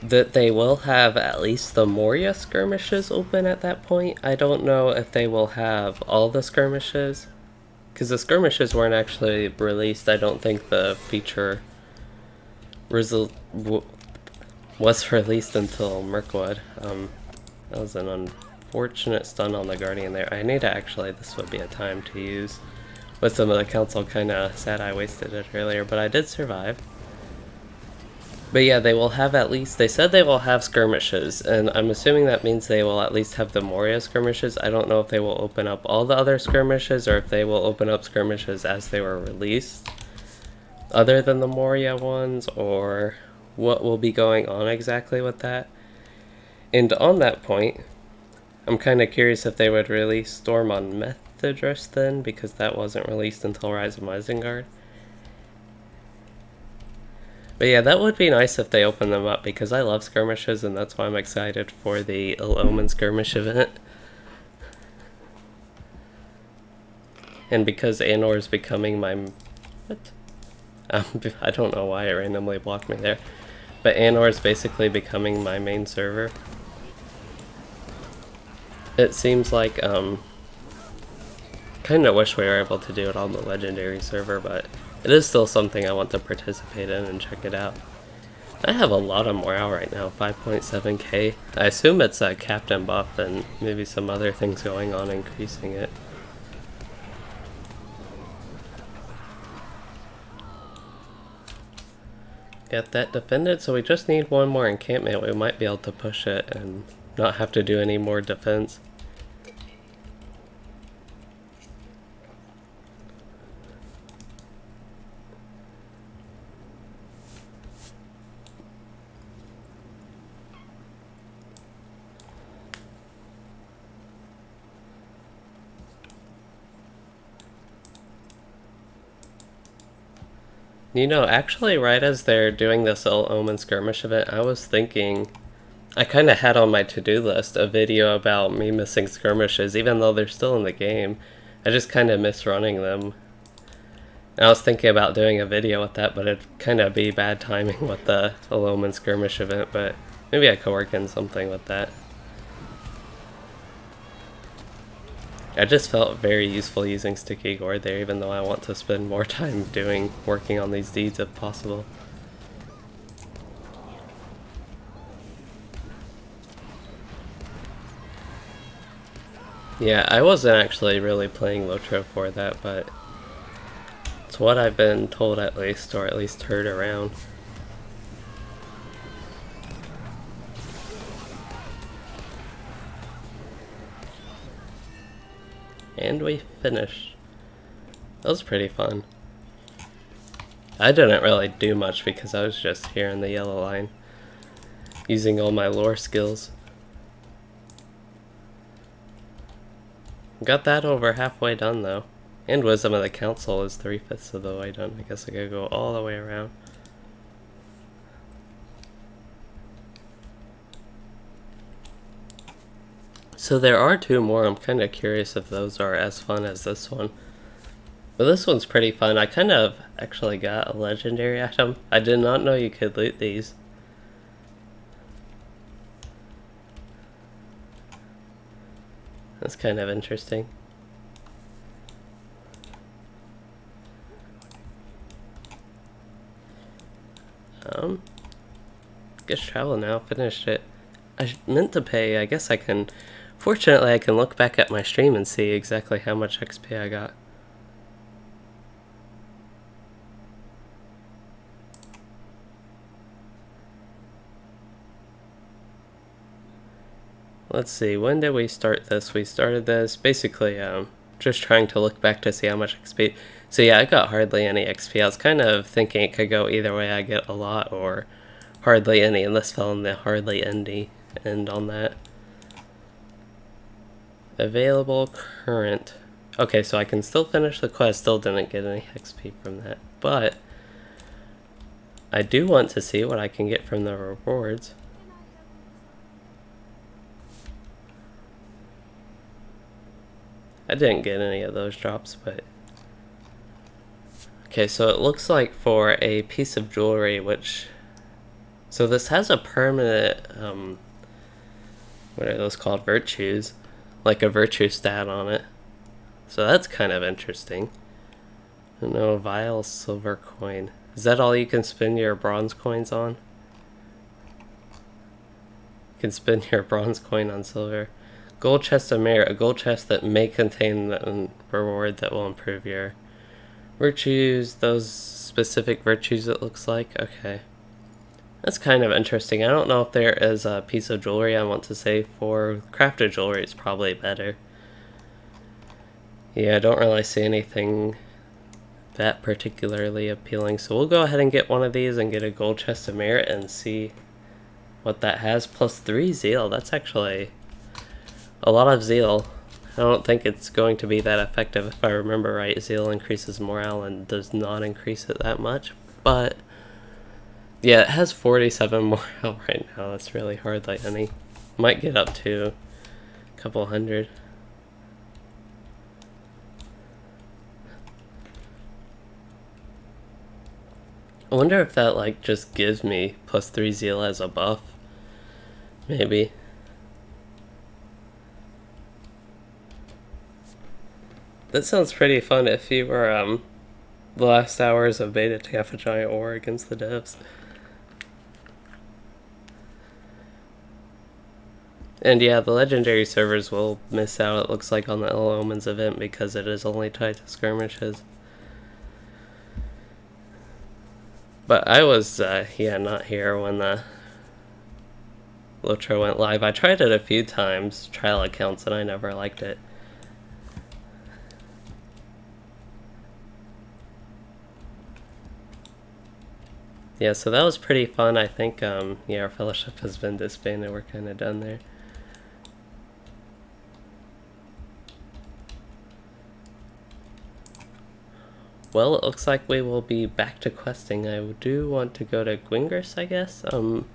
That they will have at least the Moria skirmishes open at that point. I don't know if they will have all the skirmishes, because the skirmishes weren't actually released. I don't think the feature was released until Mirkwood. That was an unfortunate stun on the Guardian there. I need to actually, this would be a time to use. With some of the council, kinda sad I wasted it earlier, but I did survive. But yeah, they will have at least, they said they will have skirmishes, and I'm assuming that means they will at least have the Moria skirmishes. I don't know if they will open up all the other skirmishes, or if they will open up skirmishes as they were released, other than the Moria ones, or what will be going on exactly with that. And on that point, I'm kinda curious if they would release Storm on Methadrus then, because that wasn't released until Rise of Isengard. But yeah, that would be nice if they open them up, because I love skirmishes, and that's why I'm excited for the Ill Omens skirmish event. And because Anor is becoming my... What? I don't know why it randomly blocked me there. But Anor is basically becoming my main server. It seems like, kinda wish we were able to do it on the legendary server, but it is still something I want to participate in and check it out. I have a lot of morale right now, 5.7k. I assume it's a captain buff and maybe some other things going on increasing it. Get that defended, so we just need one more encampment. We might be able to push it and not have to do any more defense. You know, actually right as they're doing this Ill Omen skirmish event, I was thinking, I kind of had on my to-do list a video about me missing skirmishes, even though they're still in the game. I just kind of miss running them. And I was thinking about doing a video with that, but it'd kind of be bad timing with the Ill Omen skirmish event, but maybe I could work in something with that. I just felt very useful using Sticky Gourd there, even though I want to spend more time working on these deeds if possible. Yeah, I wasn't actually really playing LOTRO for that, but it's what I've been told at least, or at least heard around. And we finished. That was pretty fun. I didn't really do much because I was just here in the yellow line, using all my lore skills. Got that over halfway done though. And Wisdom of the Council is 3/5 of the way done. I guess I gotta go all the way around. So there are two more. I'm kind of curious if those are as fun as this one. But this one's pretty fun. I kind of actually got a legendary item. I did not know you could loot these. That's kind of interesting. Guess travel now, finished it. I meant to pay, I guess I can, fortunately I can look back at my stream and see exactly how much XP I got. Let's see, when did we start this? We started this basically just trying to look back to see how much XP. So yeah, I got hardly any XP. I was kind of thinking it could go either way. I get a lot or hardly any, and this fell in the hardly any end on that. Available current. Okay, so I can still finish the quest. Still didn't get any XP from that, but I do want to see what I can get from the rewards. I didn't get any of those drops, but okay, so it looks like for a piece of jewelry, which, so this has a permanent what are those called, virtues, like a virtue stat on it, so that's kind of interesting. I don't know, vile silver coin, is that all you can spend your bronze coins on? You can spend your bronze coin on silver. Gold chest of merit, a gold chest that may contain the reward that will improve your virtues, those specific virtues it looks like. Okay. That's kind of interesting. I don't know if there is a piece of jewelry I want to save for. Crafted jewelry is probably better. Yeah, I don't really see anything that particularly appealing, so we'll go ahead and get one of these and get a gold chest of merit and see what that has. Plus 3 zeal, that's actually a lot of zeal. I don't think it's going to be that effective. If I remember right, zeal increases morale and does not increase it that much. But yeah, it has 47 morale right now. That's really hard like any. Might get up to a couple hundred. I wonder if that like just gives me plus 3 zeal as a buff. Maybe. That sounds pretty fun if you were the last hours of beta to have a giant war against the devs. And yeah, the legendary servers will miss out, it looks like, on the Ill Omens event because it is only tied to skirmishes. But I was, yeah, not here when the LOTRO went live. I tried it a few times, trial accounts, and I never liked it. Yeah, so that was pretty fun. I think, yeah, our fellowship has been disbanded. We're kind of done there. Well, it looks like we will be back to questing. I do want to go to Gwingris, I guess. Kind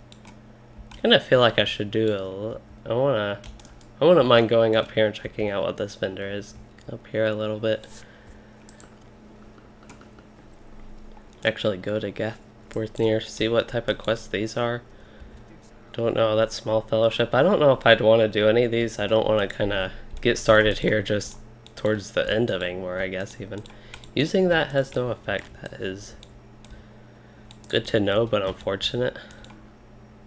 of feel like I should do I wouldn't mind going up here and checking out what this vendor is up here a little bit. Actually go to Gathworthnear, see what type of quests these are. Don't know, that's small fellowship. I don't know if I'd want to do any of these. I don't want to kind of get started here just towards the end of Angmar, I guess, even. Using that has no effect. That is good to know, but unfortunate.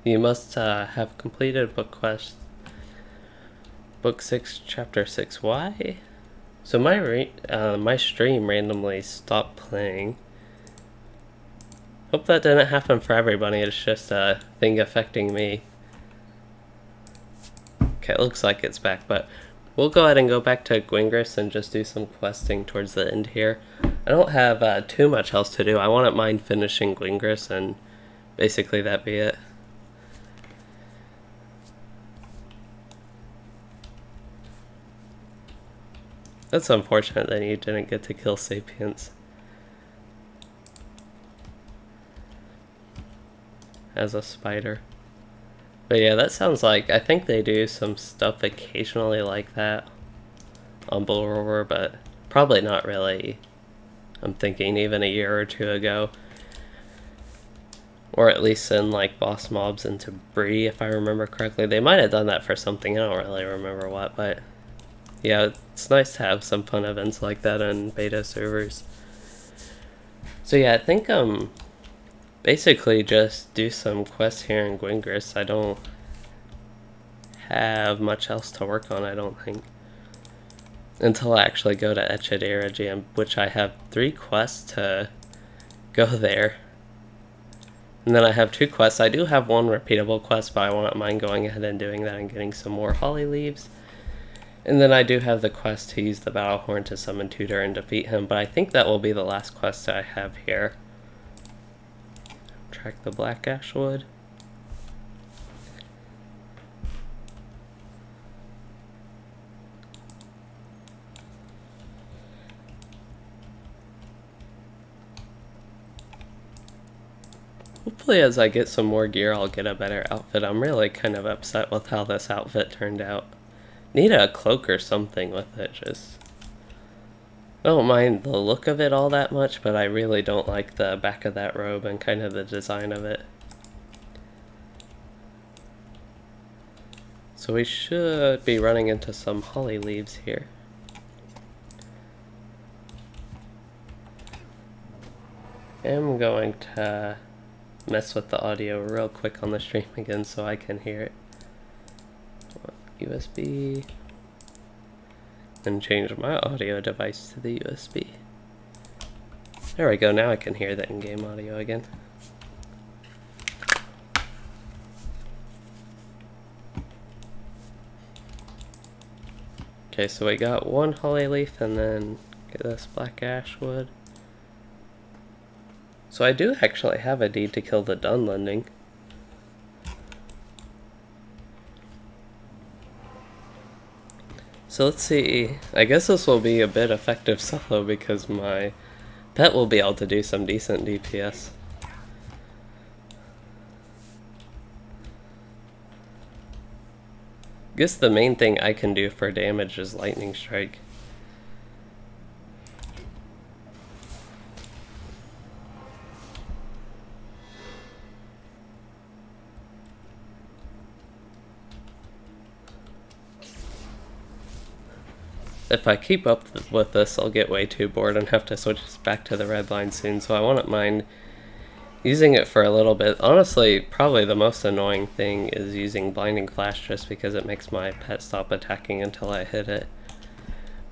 You must have completed book quest. Book 6, chapter 6. Why? So my stream randomly stopped playing. Hope that didn't happen for everybody. It's just a thing affecting me. Okay, it looks like it's back, but we'll go ahead and go back to Gwingris and just do some questing towards the end here. I don't have too much else to do. I wouldn't mind finishing Gwingris and basically that be it. That's unfortunate that you didn't get to kill Sapiens as a spider. But yeah, that sounds like, I think they do some stuff occasionally like that on Bull Roar, but probably not really. I'm thinking even a year or two ago. Or at least in like boss mobs into Bree, if I remember correctly. They might have done that for something, I don't really remember what, but Yeah, it's nice to have some fun events like that on beta servers. So yeah, I think basically just do some quests here in Gwingris. I don't have much else to work on, I don't think, until I actually go to Eregion, which I have 3 quests to go there. And then I have 2 quests. I do have 1 repeatable quest, but I won't mind going ahead and doing that and getting some more holly leaves. And then I do have the quest to use the battle horn to summon Tutor and defeat him, but I think that will be the last quest that I have here. Track the black ash wood. Hopefully as I get some more gear I'll get a better outfit. I'm really kind of upset with how this outfit turned out. Need a cloak or something with it, just... I don't mind the look of it all that much, but I really don't like the back of that robe and kind of the design of it. So we should be running into some holly leaves here. I'm going to mess with the audio real quick on the stream again so I can hear it. USB, and change my audio device to the USB. There we go, now I can hear the in-game audio again. Okay, so we got 1 holly leaf and then get this black ash wood. So I do actually have a deed to kill the Dunlending. So let's see, I guess this will be a bit effective solo because my pet will be able to do some decent DPS. I guess the main thing I can do for damage is lightning strike. If I keep up with this, I'll get way too bored and have to switch back to the red line soon, so I wouldn't mind using it for a little bit. Honestly, probably the most annoying thing is using Blinding Flash just because it makes my pet stop attacking until I hit it.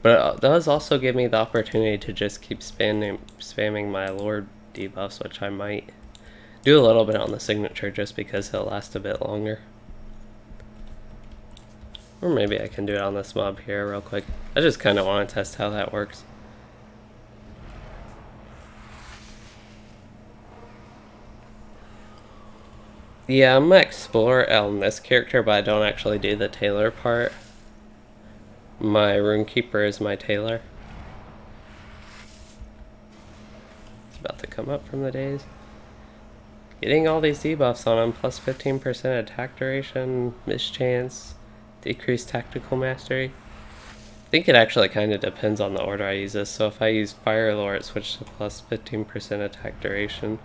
But it does also give me the opportunity to just keep spamming my Lord debuffs, which I might do a little bit on the signature just because it'll last a bit longer. Or maybe I can do it on this mob here real quick. I just kind of want to test how that works. Yeah, I'm going to explore on this character, but I don't actually do the tailor part. My Runekeeper is my tailor. It's about to come up from the days. Getting all these debuffs on him, plus 15% attack duration, mischance, decreased tactical mastery. I think it actually kind of depends on the order I use this, so if I use Fire Lore it switches to plus 15% attack duration.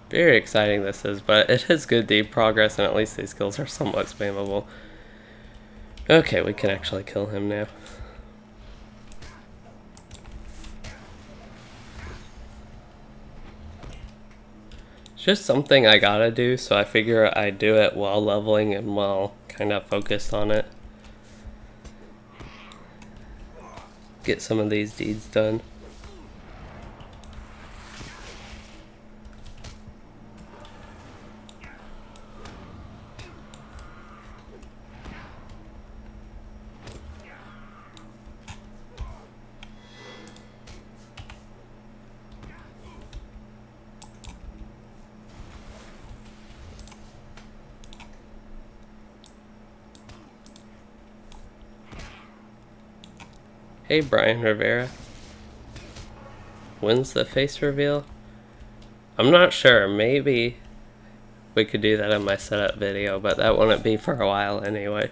Very exciting this is, but it is good deep progress and at least these skills are somewhat spammable. Okay, we can actually kill him now. It's just something I gotta do, so I figure I do it while leveling and while kind of focused on it. Get some of these deeds done. Hey Brian Rivera. When's the face reveal? I'm not sure. Maybe we could do that in my setup video, but that wouldn't be for a while anyway.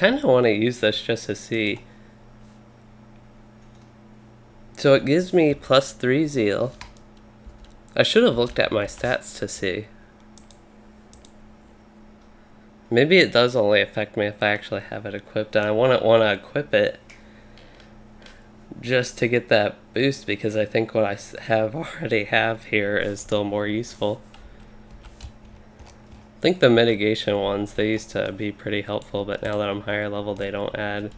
kind of want to use this just to see. So it gives me +3 zeal. I should have looked at my stats to see. Maybe it does only affect me if I actually have it equipped, and I wouldn't want to equip it just to get that boost, because I think what I already have here is still more useful. I think the mitigation ones, they used to be pretty helpful, but now that I'm higher level, they don't add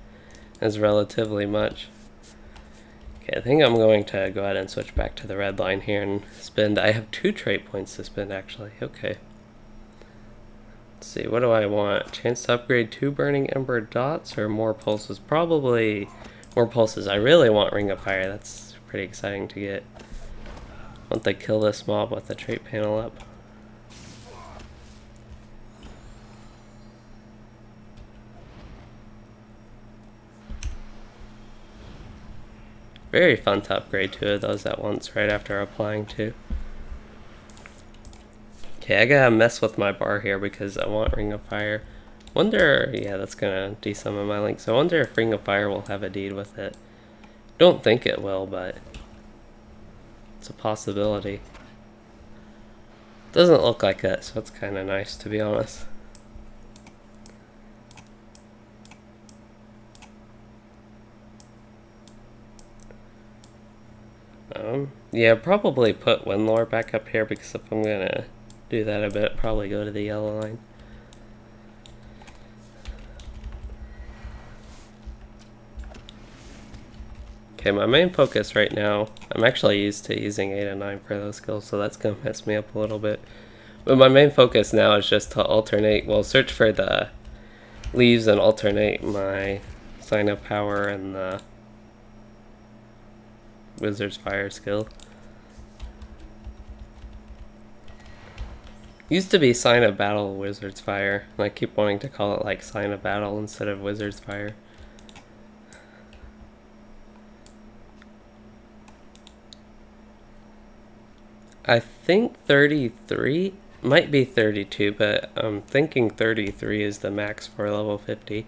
as relatively much. Okay, I think I'm going to go ahead and switch back to the red line here and spend. I have 2 trait points to spend, actually. Okay. Let's see, what do I want? Chance to upgrade 2 burning ember dots or more pulses? Probably more pulses. I really want Ring of Fire. That's pretty exciting to get. I want to kill this mob with the trait panel up. Very fun to upgrade 2 of those at once right after applying 2. Okay, I gotta mess with my bar here because I want Ring of Fire. Wonder, yeah, that's gonna desummon my links. I wonder if Ring of Fire will have a deed with it. Don't think it will, but it's a possibility. Doesn't look like it, so it's kind of nice, to be honest. Yeah, probably put Windlore back up here, because if I'm gonna do that a bit, probably go to the yellow line. Okay, my main focus right now, I'm actually used to using 8 and 9 for those skills, so that's gonna mess me up a little bit. But my main focus now is just to alternate, well, search for the leaves and alternate my Sign of Power and the Wizard's Fire skill. Used to be Sign of Battle, Wizard's Fire, and I keep wanting to call it like Sign of Battle instead of Wizard's Fire. I think 33 might be 32, but I'm thinking 33 is the max for level 50.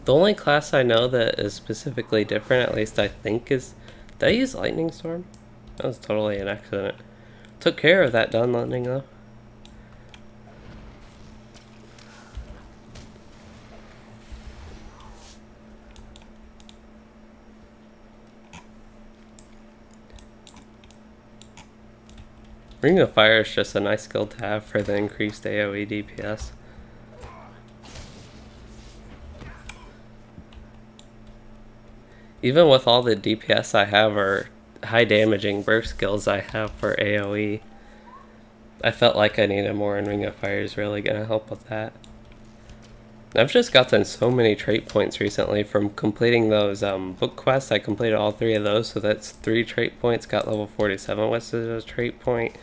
The only class I know that is specifically different, at least I think, is... Did I use Lightning Storm? That was totally an accident. Took care of that Dunlightning though. Ring of Fire is just a nice skill to have for the increased AoE DPS. Even with all the DPS I have, or high damaging burst skills I have for AoE, I felt like I needed more, and Ring of Fire is really going to help with that. I've just gotten so many trait points recently from completing those book quests. I completed all 3 of those, so that's 3 trait points. Got level 47, which is a trait point.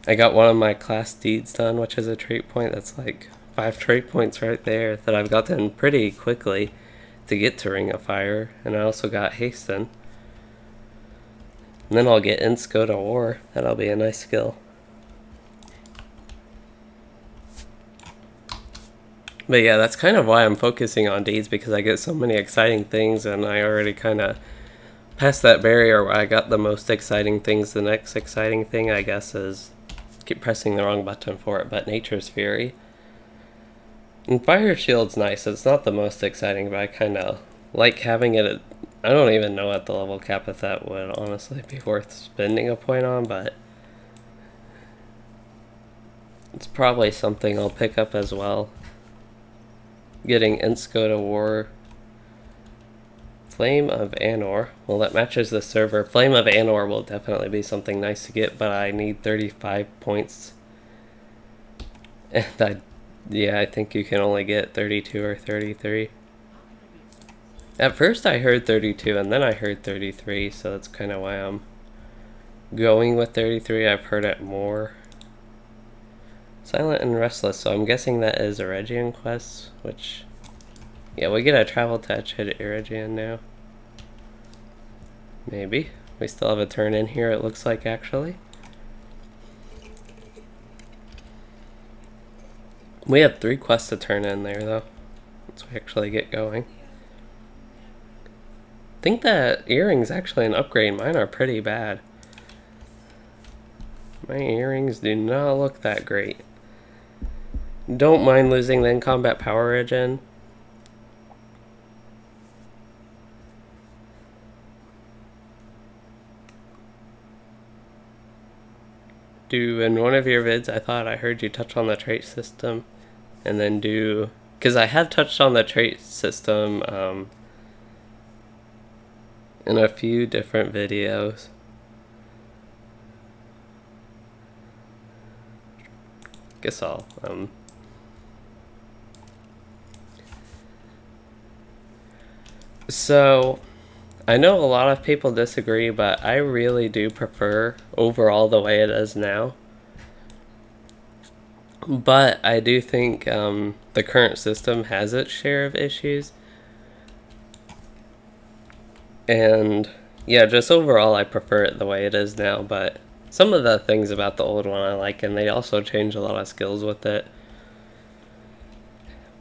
I got one of my class deeds done, which is a trait point. That's like 5 trait points right there that I've gotten pretty quickly to get to Ring of Fire. And I also got Hasten. And then I'll get Insco to War. That'll be a nice skill. But yeah, that's kind of why I'm focusing on deeds, because I get so many exciting things, and I already kind of passed that barrier where I got the most exciting things. The next exciting thing, I guess, is... keep pressing the wrong button for it, but Nature's Fury. And Fire Shield's nice. It's not the most exciting, but I kind of like having it at... I don't even know at the level cap if that would honestly be worth spending a point on, but it's probably something I'll pick up as well. Getting Insco to War. Flame of Anor. Well, that matches the server. Flame of Anor will definitely be something nice to get, but I need 35 points. And I think you can only get 32 or 33. At first I heard 32, and then I heard 33, so that's kind of why I'm going with 33. I've heard it more. Silent and Restless, so I'm guessing that is Eregion quests, which... yeah, we get a travel touch hit Eregion now. Maybe. We still have a turn in here, it looks like, actually. We have 3 quests to turn in there, though, once we actually get going. I think that earrings actually an upgrade. Mine are pretty bad. My earrings do not look that great. Don't mind losing the in-combat power regen. In one of your vids, I thought I heard you touch on the trait system, and then because I have touched on the trait system in a few different videos. Guess I'll so I know a lot of people disagree, but I really do prefer overall the way it is now. But I do think the current system has its share of issues. And yeah, just overall I prefer it the way it is now, but some of the things about the old one I like, and they also change a lot of skills with it.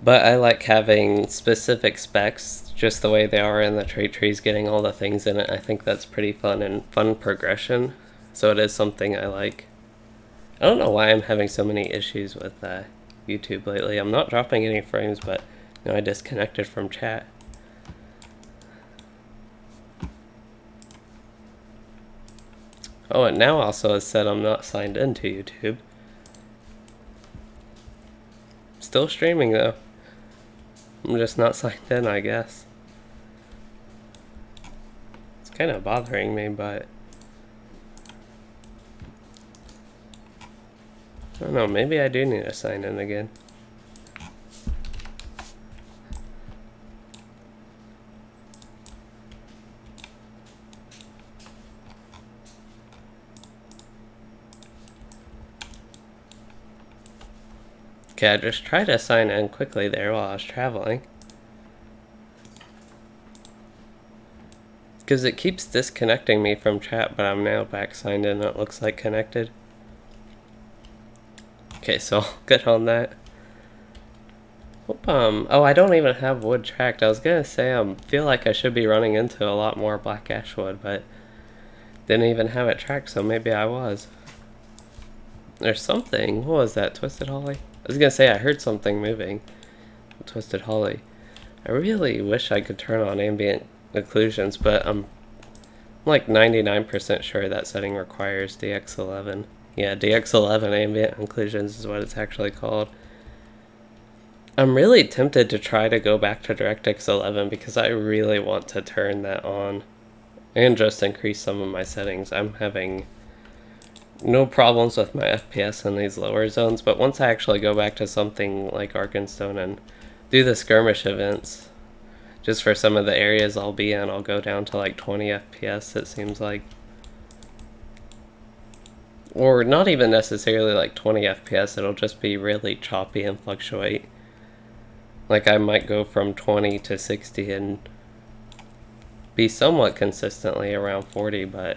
But I like having specific specs just the way they are in the trait trees, getting all the things in it. I think that's pretty fun and fun progression. So it is something I like. I don't know why I'm having so many issues with YouTube lately. I'm not dropping any frames, but you know, I disconnected from chat. Oh, and now also it said I'm not signed into YouTube. Still streaming though. I'm just not signed in, I guess. It's kind of bothering me, but I don't know, maybe I do need to sign in again. Okay, I just tried to sign in quickly there while I was traveling. Because it keeps disconnecting me from chat, but I'm now back signed in. It looks like connected. Okay, so I'll get on that. Oh, I don't even have wood tracked. I was gonna say I feel like I should be running into a lot more black ash wood, but didn't even have it tracked, so maybe I was. There's something. What was that? Twisted Holly? I was gonna say I heard something moving. Twisted Holly. I really wish I could turn on ambient occlusions, but I'm like 99% sure that setting requires DX11. Yeah, DX11 ambient occlusions is what it's actually called. I'm really tempted to try to go back to DirectX 11 because I really want to turn that on and just increase some of my settings. I'm having no problems with my FPS in these lower zones, but once I actually go back to something like Arkenstone and do the skirmish events, just for some of the areas I'll be in, I'll go down to like 20 FPS, it seems like. Or not even necessarily like 20 FPS, it'll just be really choppy and fluctuate. Like I might go from 20 to 60 and be somewhat consistently around 40, but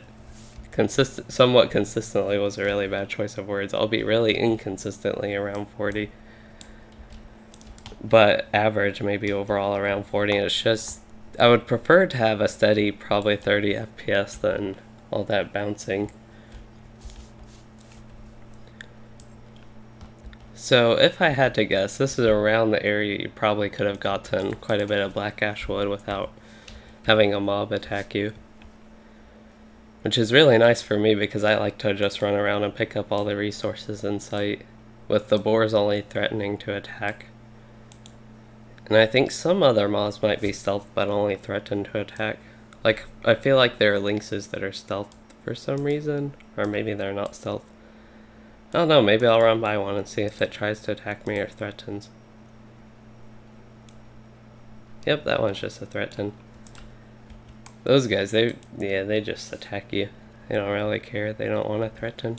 somewhat consistently was a really bad choice of words. I'll be really inconsistently around 40. But average maybe overall around 40. And it's just, I would prefer to have a steady probably 30 FPS than all that bouncing. So if I had to guess, this is around the area you probably could have gotten quite a bit of black ash wood without having a mob attack you. Which is really nice for me because I like to just run around and pick up all the resources in sight, with the boars only threatening to attack. And I think some other mobs might be stealth but only threaten to attack. Like, I feel like there are lynxes that are stealth for some reason, or maybe they're not stealth. I don't know, maybe I'll run by one and see if it tries to attack me or threatens. Yep, that one's just a threaten. Those guys, they just attack you. They don't really care. They don't want to threaten.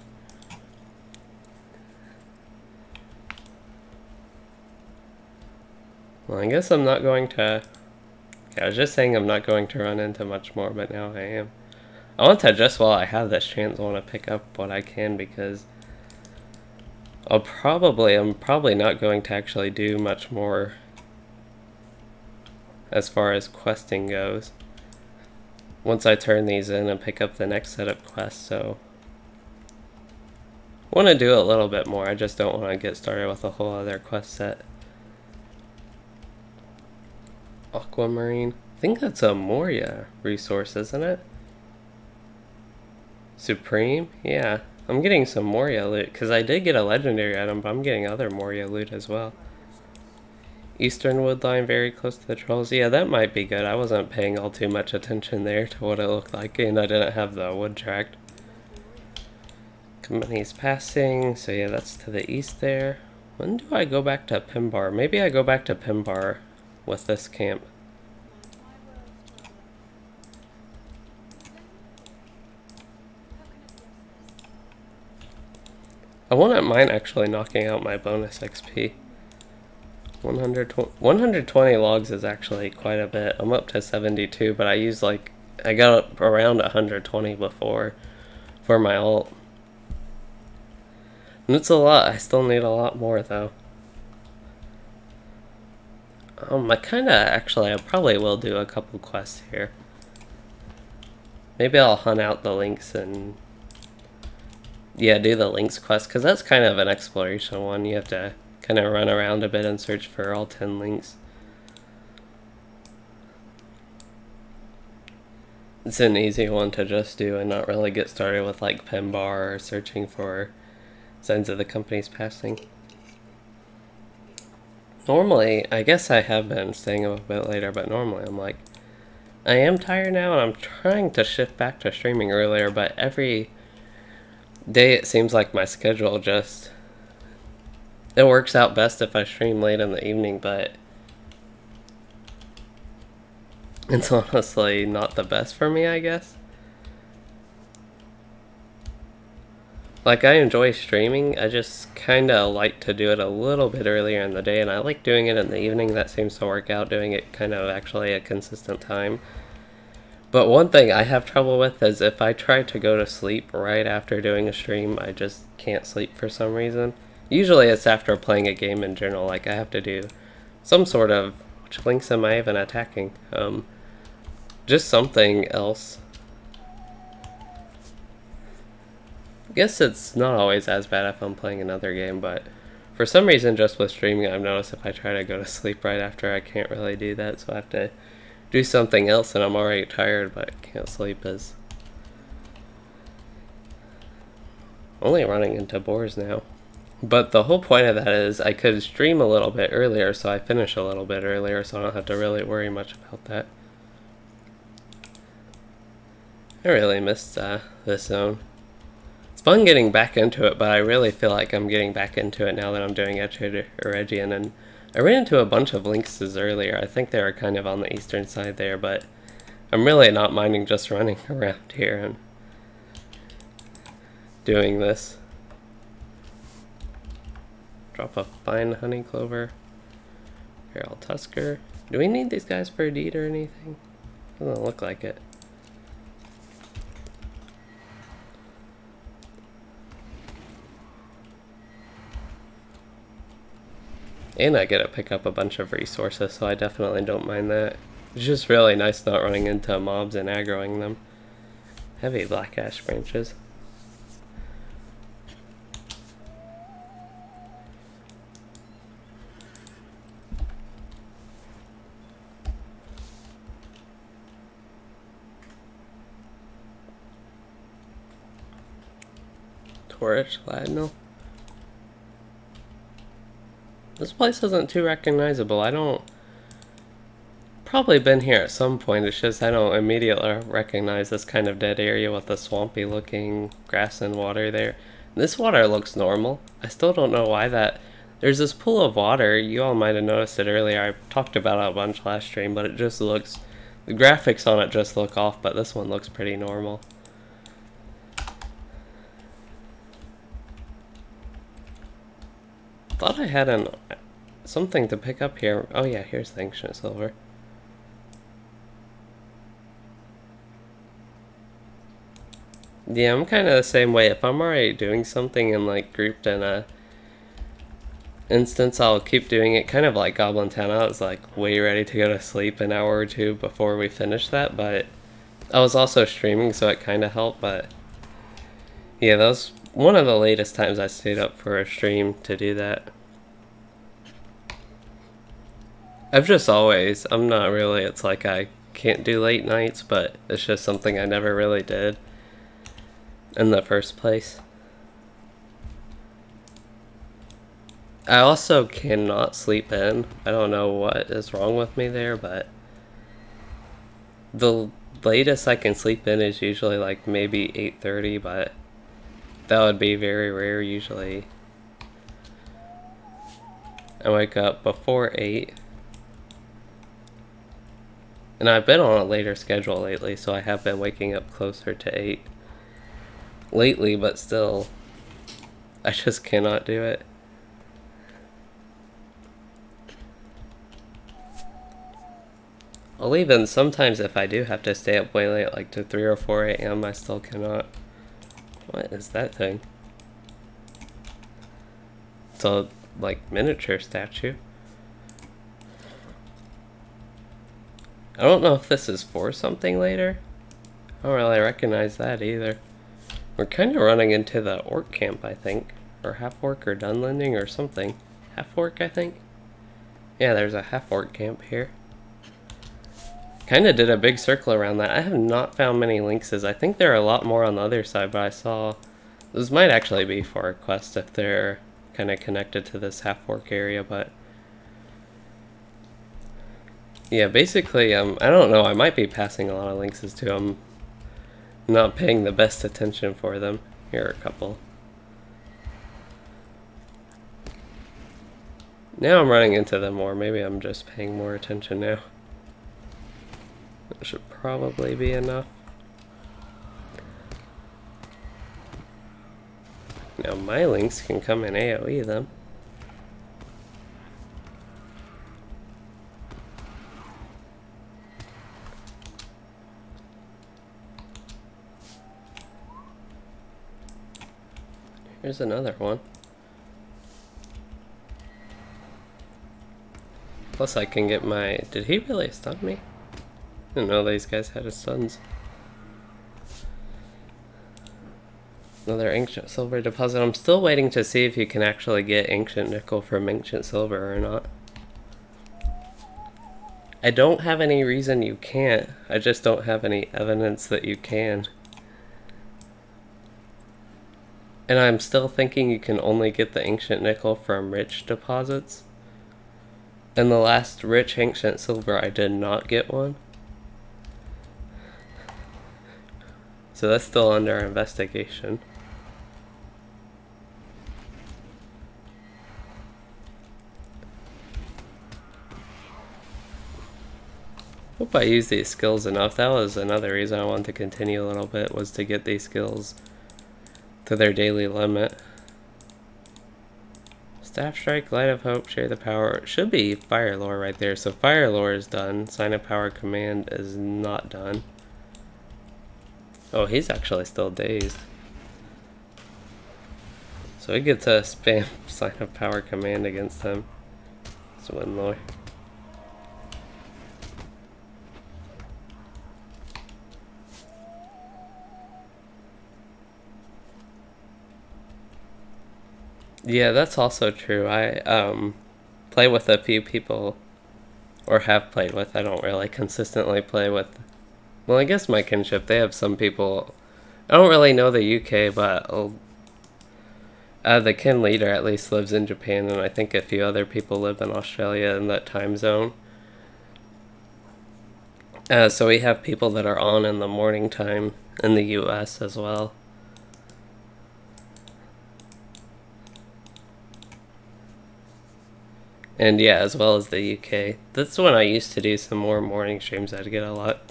Well, I guess I'm not going to... Okay, I was just saying I'm not going to run into much more, but now I am. I want to, just while I have this chance, I want to pick up what I can, because I'm probably not going to actually do much more as far as questing goes once I turn these in and pick up the next set of quests, so I want to do a little bit more. I just don't want to get started with a whole other quest set. Aquamarine. I think that's a Moria resource, isn't it? Supreme? Yeah. I'm getting some Moria loot, because I did get a legendary item, but I'm getting other Moria loot as well. Eastern Woodline, very close to the trolls. Yeah, that might be good. I wasn't paying all too much attention there to what it looked like, and I didn't have the wood tracked. Company's passing, so yeah, that's to the east there. When do I go back to Pimbar? Maybe I go back to Pimbar with this camp. I wouldn't mind actually knocking out my bonus XP. 120 logs is actually quite a bit. I'm up to 72, but I got up around 120 before for my ult. And it's a lot. I still need a lot more though. I probably will do a couple quests here. Maybe I'll hunt out the links and yeah, do the links quest, because that's kind of an exploration one. You have to kind of run around a bit and search for all 10 links. It's an easy one to just do and not really get started with like Pimbar or searching for signs of the company's passing. Normally, I guess I have been staying up a bit later, but normally I'm like, I am tired now and I'm trying to shift back to streaming earlier, but every day it seems like my schedule just, it works out best if I stream late in the evening, but it's honestly not the best for me, I guess. Like, I enjoy streaming, I just kinda like to do it a little bit earlier in the day, and I like doing it in the evening. That seems to work out, doing it kind of actually a consistent time. But one thing I have trouble with is if I try to go to sleep right after doing a stream, I just can't sleep for some reason. Usually it's after playing a game in general, like I have to do some sort of, which links am I even attacking? Just something else. I guess it's not always as bad if I'm playing another game, but for some reason just with streaming I've noticed if I try to go to sleep right after, I can't really do that, so I have to do something else, and I'm already tired but can't sleep. Is only running into boars now. But the whole point of that is I could stream a little bit earlier, so I finish a little bit earlier, so I don't have to really worry much about that. I really missed this zone. It's fun getting back into it, but I really feel like I'm getting back into it now that I'm doing Eregion, and I ran into a bunch of lynxes earlier. I think they were kind of on the eastern side there, but I'm really not minding just running around here and doing this. Drop a fine honey clover. Feral Tusker. Do we need these guys for a deed or anything? Doesn't look like it. And I get to pick up a bunch of resources, so I definitely don't mind that. It's just really nice not running into mobs and aggroing them. Heavy black ash branches. Torch, Ladnell. This place isn't too recognizable. I don't... Probably been here at some point, it's just I don't immediately recognize this kind of dead area with the swampy looking grass and water there. This water looks normal. I still don't know why that... There's this pool of water, you all might have noticed it earlier, I talked about it a bunch last stream, but it just looks... The graphics on it just look off, but this one looks pretty normal. Thought I had something to pick up here. Oh yeah, here's the ancient silver. Yeah, I'm kind of the same way. If I'm already doing something and like grouped in a instance, I'll keep doing it kind of like Goblin Town. I was like way ready to go to sleep an hour or two before we finished that, but I was also streaming, so it kind of helped. But yeah, that was one of the latest times I stayed up for a stream to do that. I've just always, I'm not really, it's like I can't do late nights, but it's just something I never really did in the first place. I also cannot sleep in. I don't know what is wrong with me there, but the latest I can sleep in is usually like maybe 8:30, but that would be very rare. Usually I wake up before 8. And I've been on a later schedule lately, so I have been waking up closer to 8 lately, but still, I just cannot do it. I'll even, sometimes if I do have to stay up way late, like to 3 or 4 a.m., I still cannot. What is that thing? It's a, like, miniature statue. I don't know if this is for something later. I don't really recognize that either. We're kind of running into the orc camp, I think. Or half-orc or Dunlending or something. Half-orc, I think? Yeah, there's a half-orc camp here. Kind of did a big circle around that. I have not found many lynxes. I think there are a lot more on the other side, but I saw... Those might actually be for a quest if they're kind of connected to this half-orc area, but... Yeah, basically, I don't know, I might be passing a lot of lynxes too. I'm not paying the best attention for them. Here are a couple. Now I'm running into them more. Maybe I'm just paying more attention now. That should probably be enough. Now my lynx can come in AoE them. Here's another one. Plus I can get my... Did he really stun me? I didn't know these guys had stuns. Another ancient silver deposit. I'm still waiting to see if you can actually get ancient nickel from ancient silver or not. I don't have any reason you can't. I just don't have any evidence that you can. And I'm still thinking you can only get the ancient nickel from rich deposits. And the last rich ancient silver, I did not get one. So that's still under investigation. Hope I use these skills enough. That was another reason I wanted to continue a little bit, was to get these skills to their daily limit. Staff Strike, Light of Hope, Share the Power. It should be Fire Lore right there. So Fire Lore is done. Sign of Power Command is not done. Oh, he's actually still dazed. So we get to spam Sign of Power Command against him. Swin Lore. Yeah, that's also true. I play with a few people, or have played with. I don't really consistently play with. Well, I guess my kinship, they have some people. I don't really know the UK, but the kin leader at least lives in Japan, and I think a few other people live in Australia in that time zone. So we have people that are on in the morning time in the US as well. And yeah, as well as the UK. That's when I used to do some more morning streams. I'd get a lot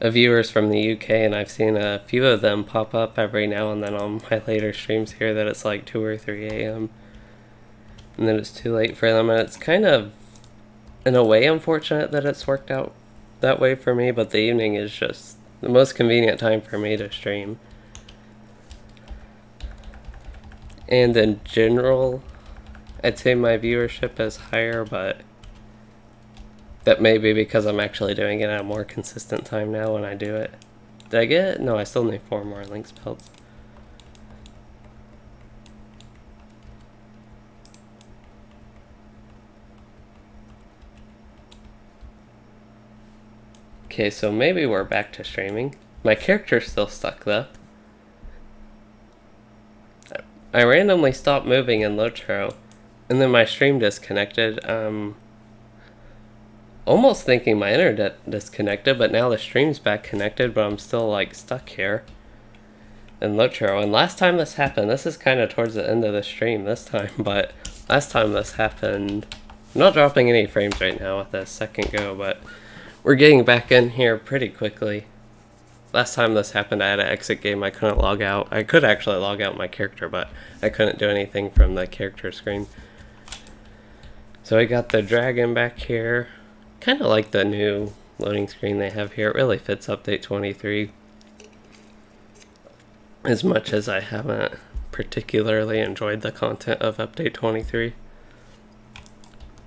of viewers from the UK, and I've seen a few of them pop up every now and then on my later streams here that it's like 2 or 3 a.m. and then it's too late for them, and it's kind of, in a way, unfortunate that it's worked out that way for me, but the evening is just the most convenient time for me to stream. And in general, I'd say my viewership is higher, but that may be because I'm actually doing it at a more consistent time now when I do it. Did I get it? No, I still need 4 more Lynx pelts. Okay, so maybe we're back to streaming. My character's still stuck though. I randomly stopped moving in LOTRO, and then my stream disconnected. Almost thinking my internet disconnected, but now the stream's back connected, but I'm still like stuck here in LOTRO. And last time this happened, this is kind of towards the end of the stream this time, but last time this happened, I'm not dropping any frames right now with the second go, but we're getting back in here pretty quickly. Last time this happened, I had to exit game. I couldn't log out. I could actually log out my character, but I couldn't do anything from the character screen. So I got the dragon back here. Kind of like the new loading screen they have here. It really fits update 23. As much as I haven't particularly enjoyed the content of update 23.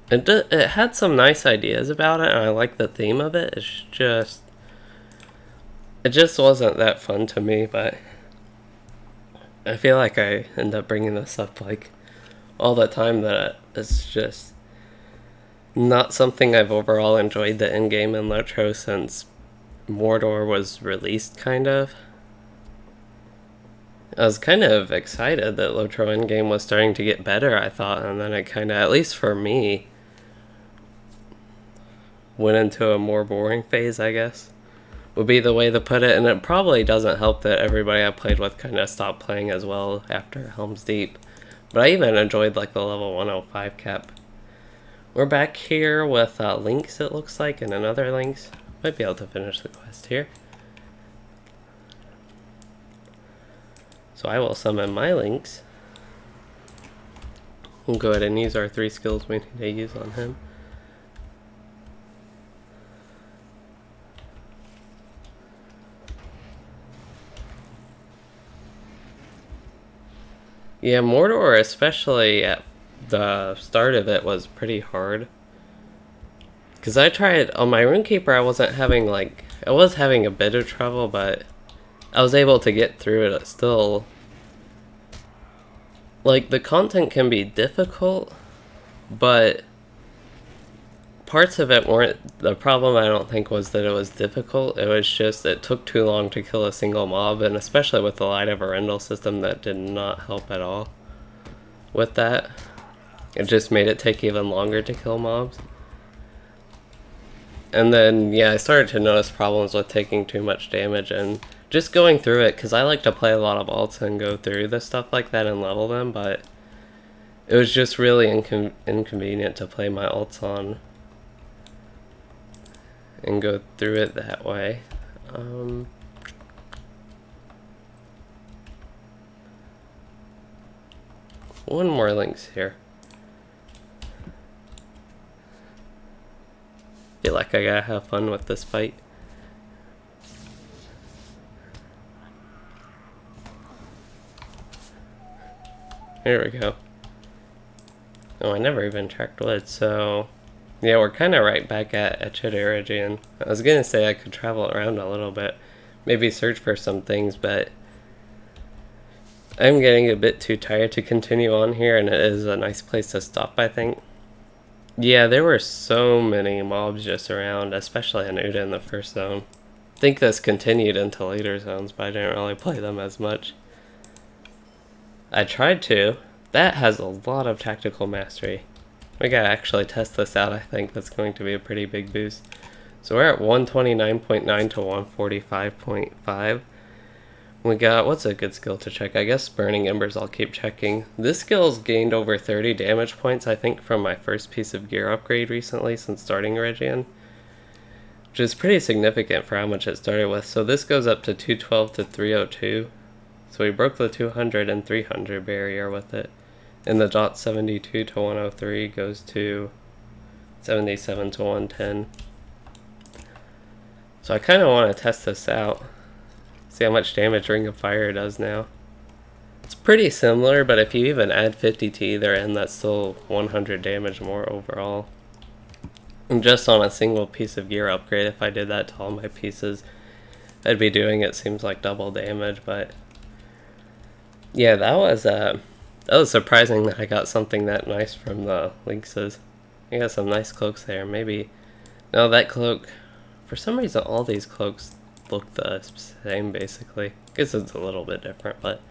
It had some nice ideas about it, and I like the theme of it. It just wasn't that fun to me, but I feel like I end up bringing this up like all the time, that it's just not something I've overall enjoyed the endgame in LOTRO since Mordor was released, kind of. I was kind of excited that LOTRO endgame was starting to get better, I thought, and then it kind of, at least for me, went into a more boring phase, I guess, would be the way to put it. And it probably doesn't help that everybody I played with kind of stopped playing as well after Helm's Deep. But I even enjoyed like the level 105 cap. We're back here with Lynx, it looks like, and another Lynx. Might be able to finish the quest here. So I will summon my Lynx. We'll go ahead and use our 3 skills we need to use on him. Yeah, Mordor, especially at the start of it, was pretty hard. Because I tried, on my Runekeeper, I wasn't having like, I was having a bit of trouble, but I was able to get through it still. Like, the content can be difficult, but parts of it weren't, the problem I don't think was that it was difficult, it was just it took too long to kill a single mob, and especially with the Light of Arendelle system, that did not help at all with that. It just made it take even longer to kill mobs. And then, yeah, I started to notice problems with taking too much damage and just going through it, because I like to play a lot of alts and go through the stuff like that and level them, but it was just really inconvenient to play my alts on and go through it that way. One more Lynx here. Feel like I gotta have fun with this fight. There we go. Oh, I never even tracked wood, so yeah, we're kind of right back at Eregion. I was gonna say I could travel around a little bit, maybe search for some things, but I'm getting a bit too tired to continue on here, and it is a nice place to stop, I think. Yeah, there were so many mobs just around, especially in Uda in the first zone. I think this continued into later zones, but I didn't really play them as much. I tried to. That has a lot of tactical mastery. We gotta actually test this out, I think. That's going to be a pretty big boost. So we're at 129.9 to 145.5. We got, what's a good skill to check? I guess Burning Embers I'll keep checking. This skill's gained over 30 damage points, I think, from my first piece of gear upgrade recently since starting Eregion, which is pretty significant for how much it started with. So this goes up to 212 to 302. So we broke the 200 and 300 barrier with it. And the dot 72 to 103 goes to 77 to 110. So I kind of want to test this out. See how much damage Ring of Fire does now. It's pretty similar, but if you even add 50 to either end, that's still 100 damage more overall. And just on a single piece of gear upgrade, if I did that to all my pieces, I'd be doing, it seems like, double damage. But yeah, that was surprising that I got something that nice from the Lynxes. I got some nice cloaks there. Maybe, no, that cloak, for some reason all these cloaks look the same basically. I guess it's a little bit different, but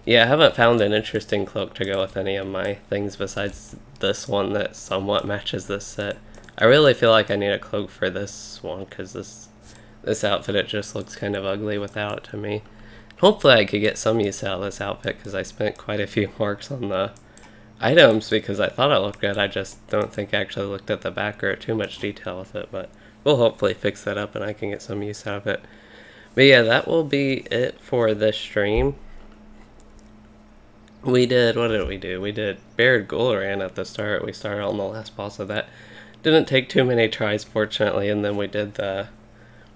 yeah, I haven't found an interesting cloak to go with any of my things besides this one that somewhat matches this set. I really feel like I need a cloak for this one because this outfit, it just looks kind of ugly without it to me. Hopefully I could get some use out of this outfit because I spent quite a few marks on the items because I thought it looked good. I just don't think I actually looked at the back or too much detail with it, but we'll hopefully fix that up and I can get some use out of it. But yeah, that will be it for this stream. We did, what did we do? We did Bared Gul'ran at the start. We started on the last boss of that. Didn't take too many tries, fortunately, and then we did the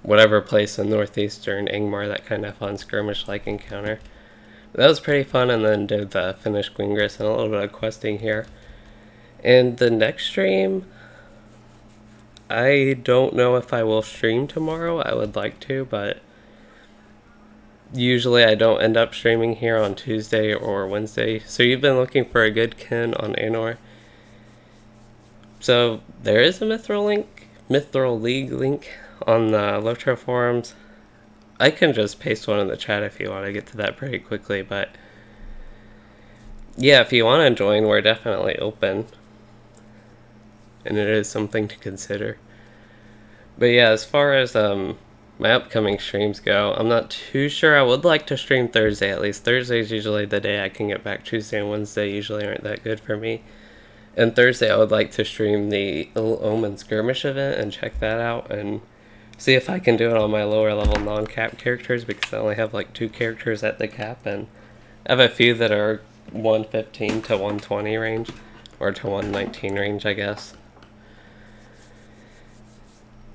whatever place in northeastern Ingmar, that kind of fun skirmish-like encounter. That was pretty fun, and then did the finished Gwingris and a little bit of questing here. And the next stream, I don't know if I will stream tomorrow. I would like to, but usually I don't end up streaming here on Tuesday or Wednesday. So you've been looking for a good kin on Anor. So there is a Mithril League link on the LOTRO forums. I can just paste one in the chat if you want to get to that pretty quickly, but yeah, if you want to join, we're definitely open. And it is something to consider. But yeah, as far as my upcoming streams go, I'm not too sure. I would like to stream Thursday at least. Thursday is usually the day I can get back. Tuesday and Wednesday usually aren't that good for me. And Thursday I would like to stream the Ill Omens skirmish event and check that out and see if I can do it on my lower level non-cap characters because I only have like 2 characters at the cap and I have a few that are 115 to 120 range or to 119 range, I guess.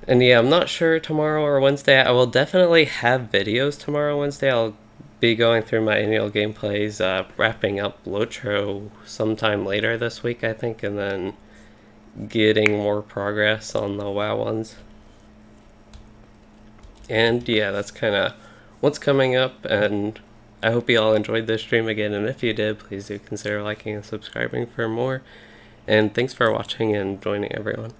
And yeah, I'm not sure tomorrow or Wednesday. I will definitely have videos tomorrow, Wednesday. I'll be going through my annual gameplays, wrapping up LOTRO sometime later this week, I think, and then getting more progress on the WoW ones. And yeah, that's kind of what's coming up, and I hope you all enjoyed this stream again, and if you did, please do consider liking and subscribing for more. And thanks for watching and joining, everyone.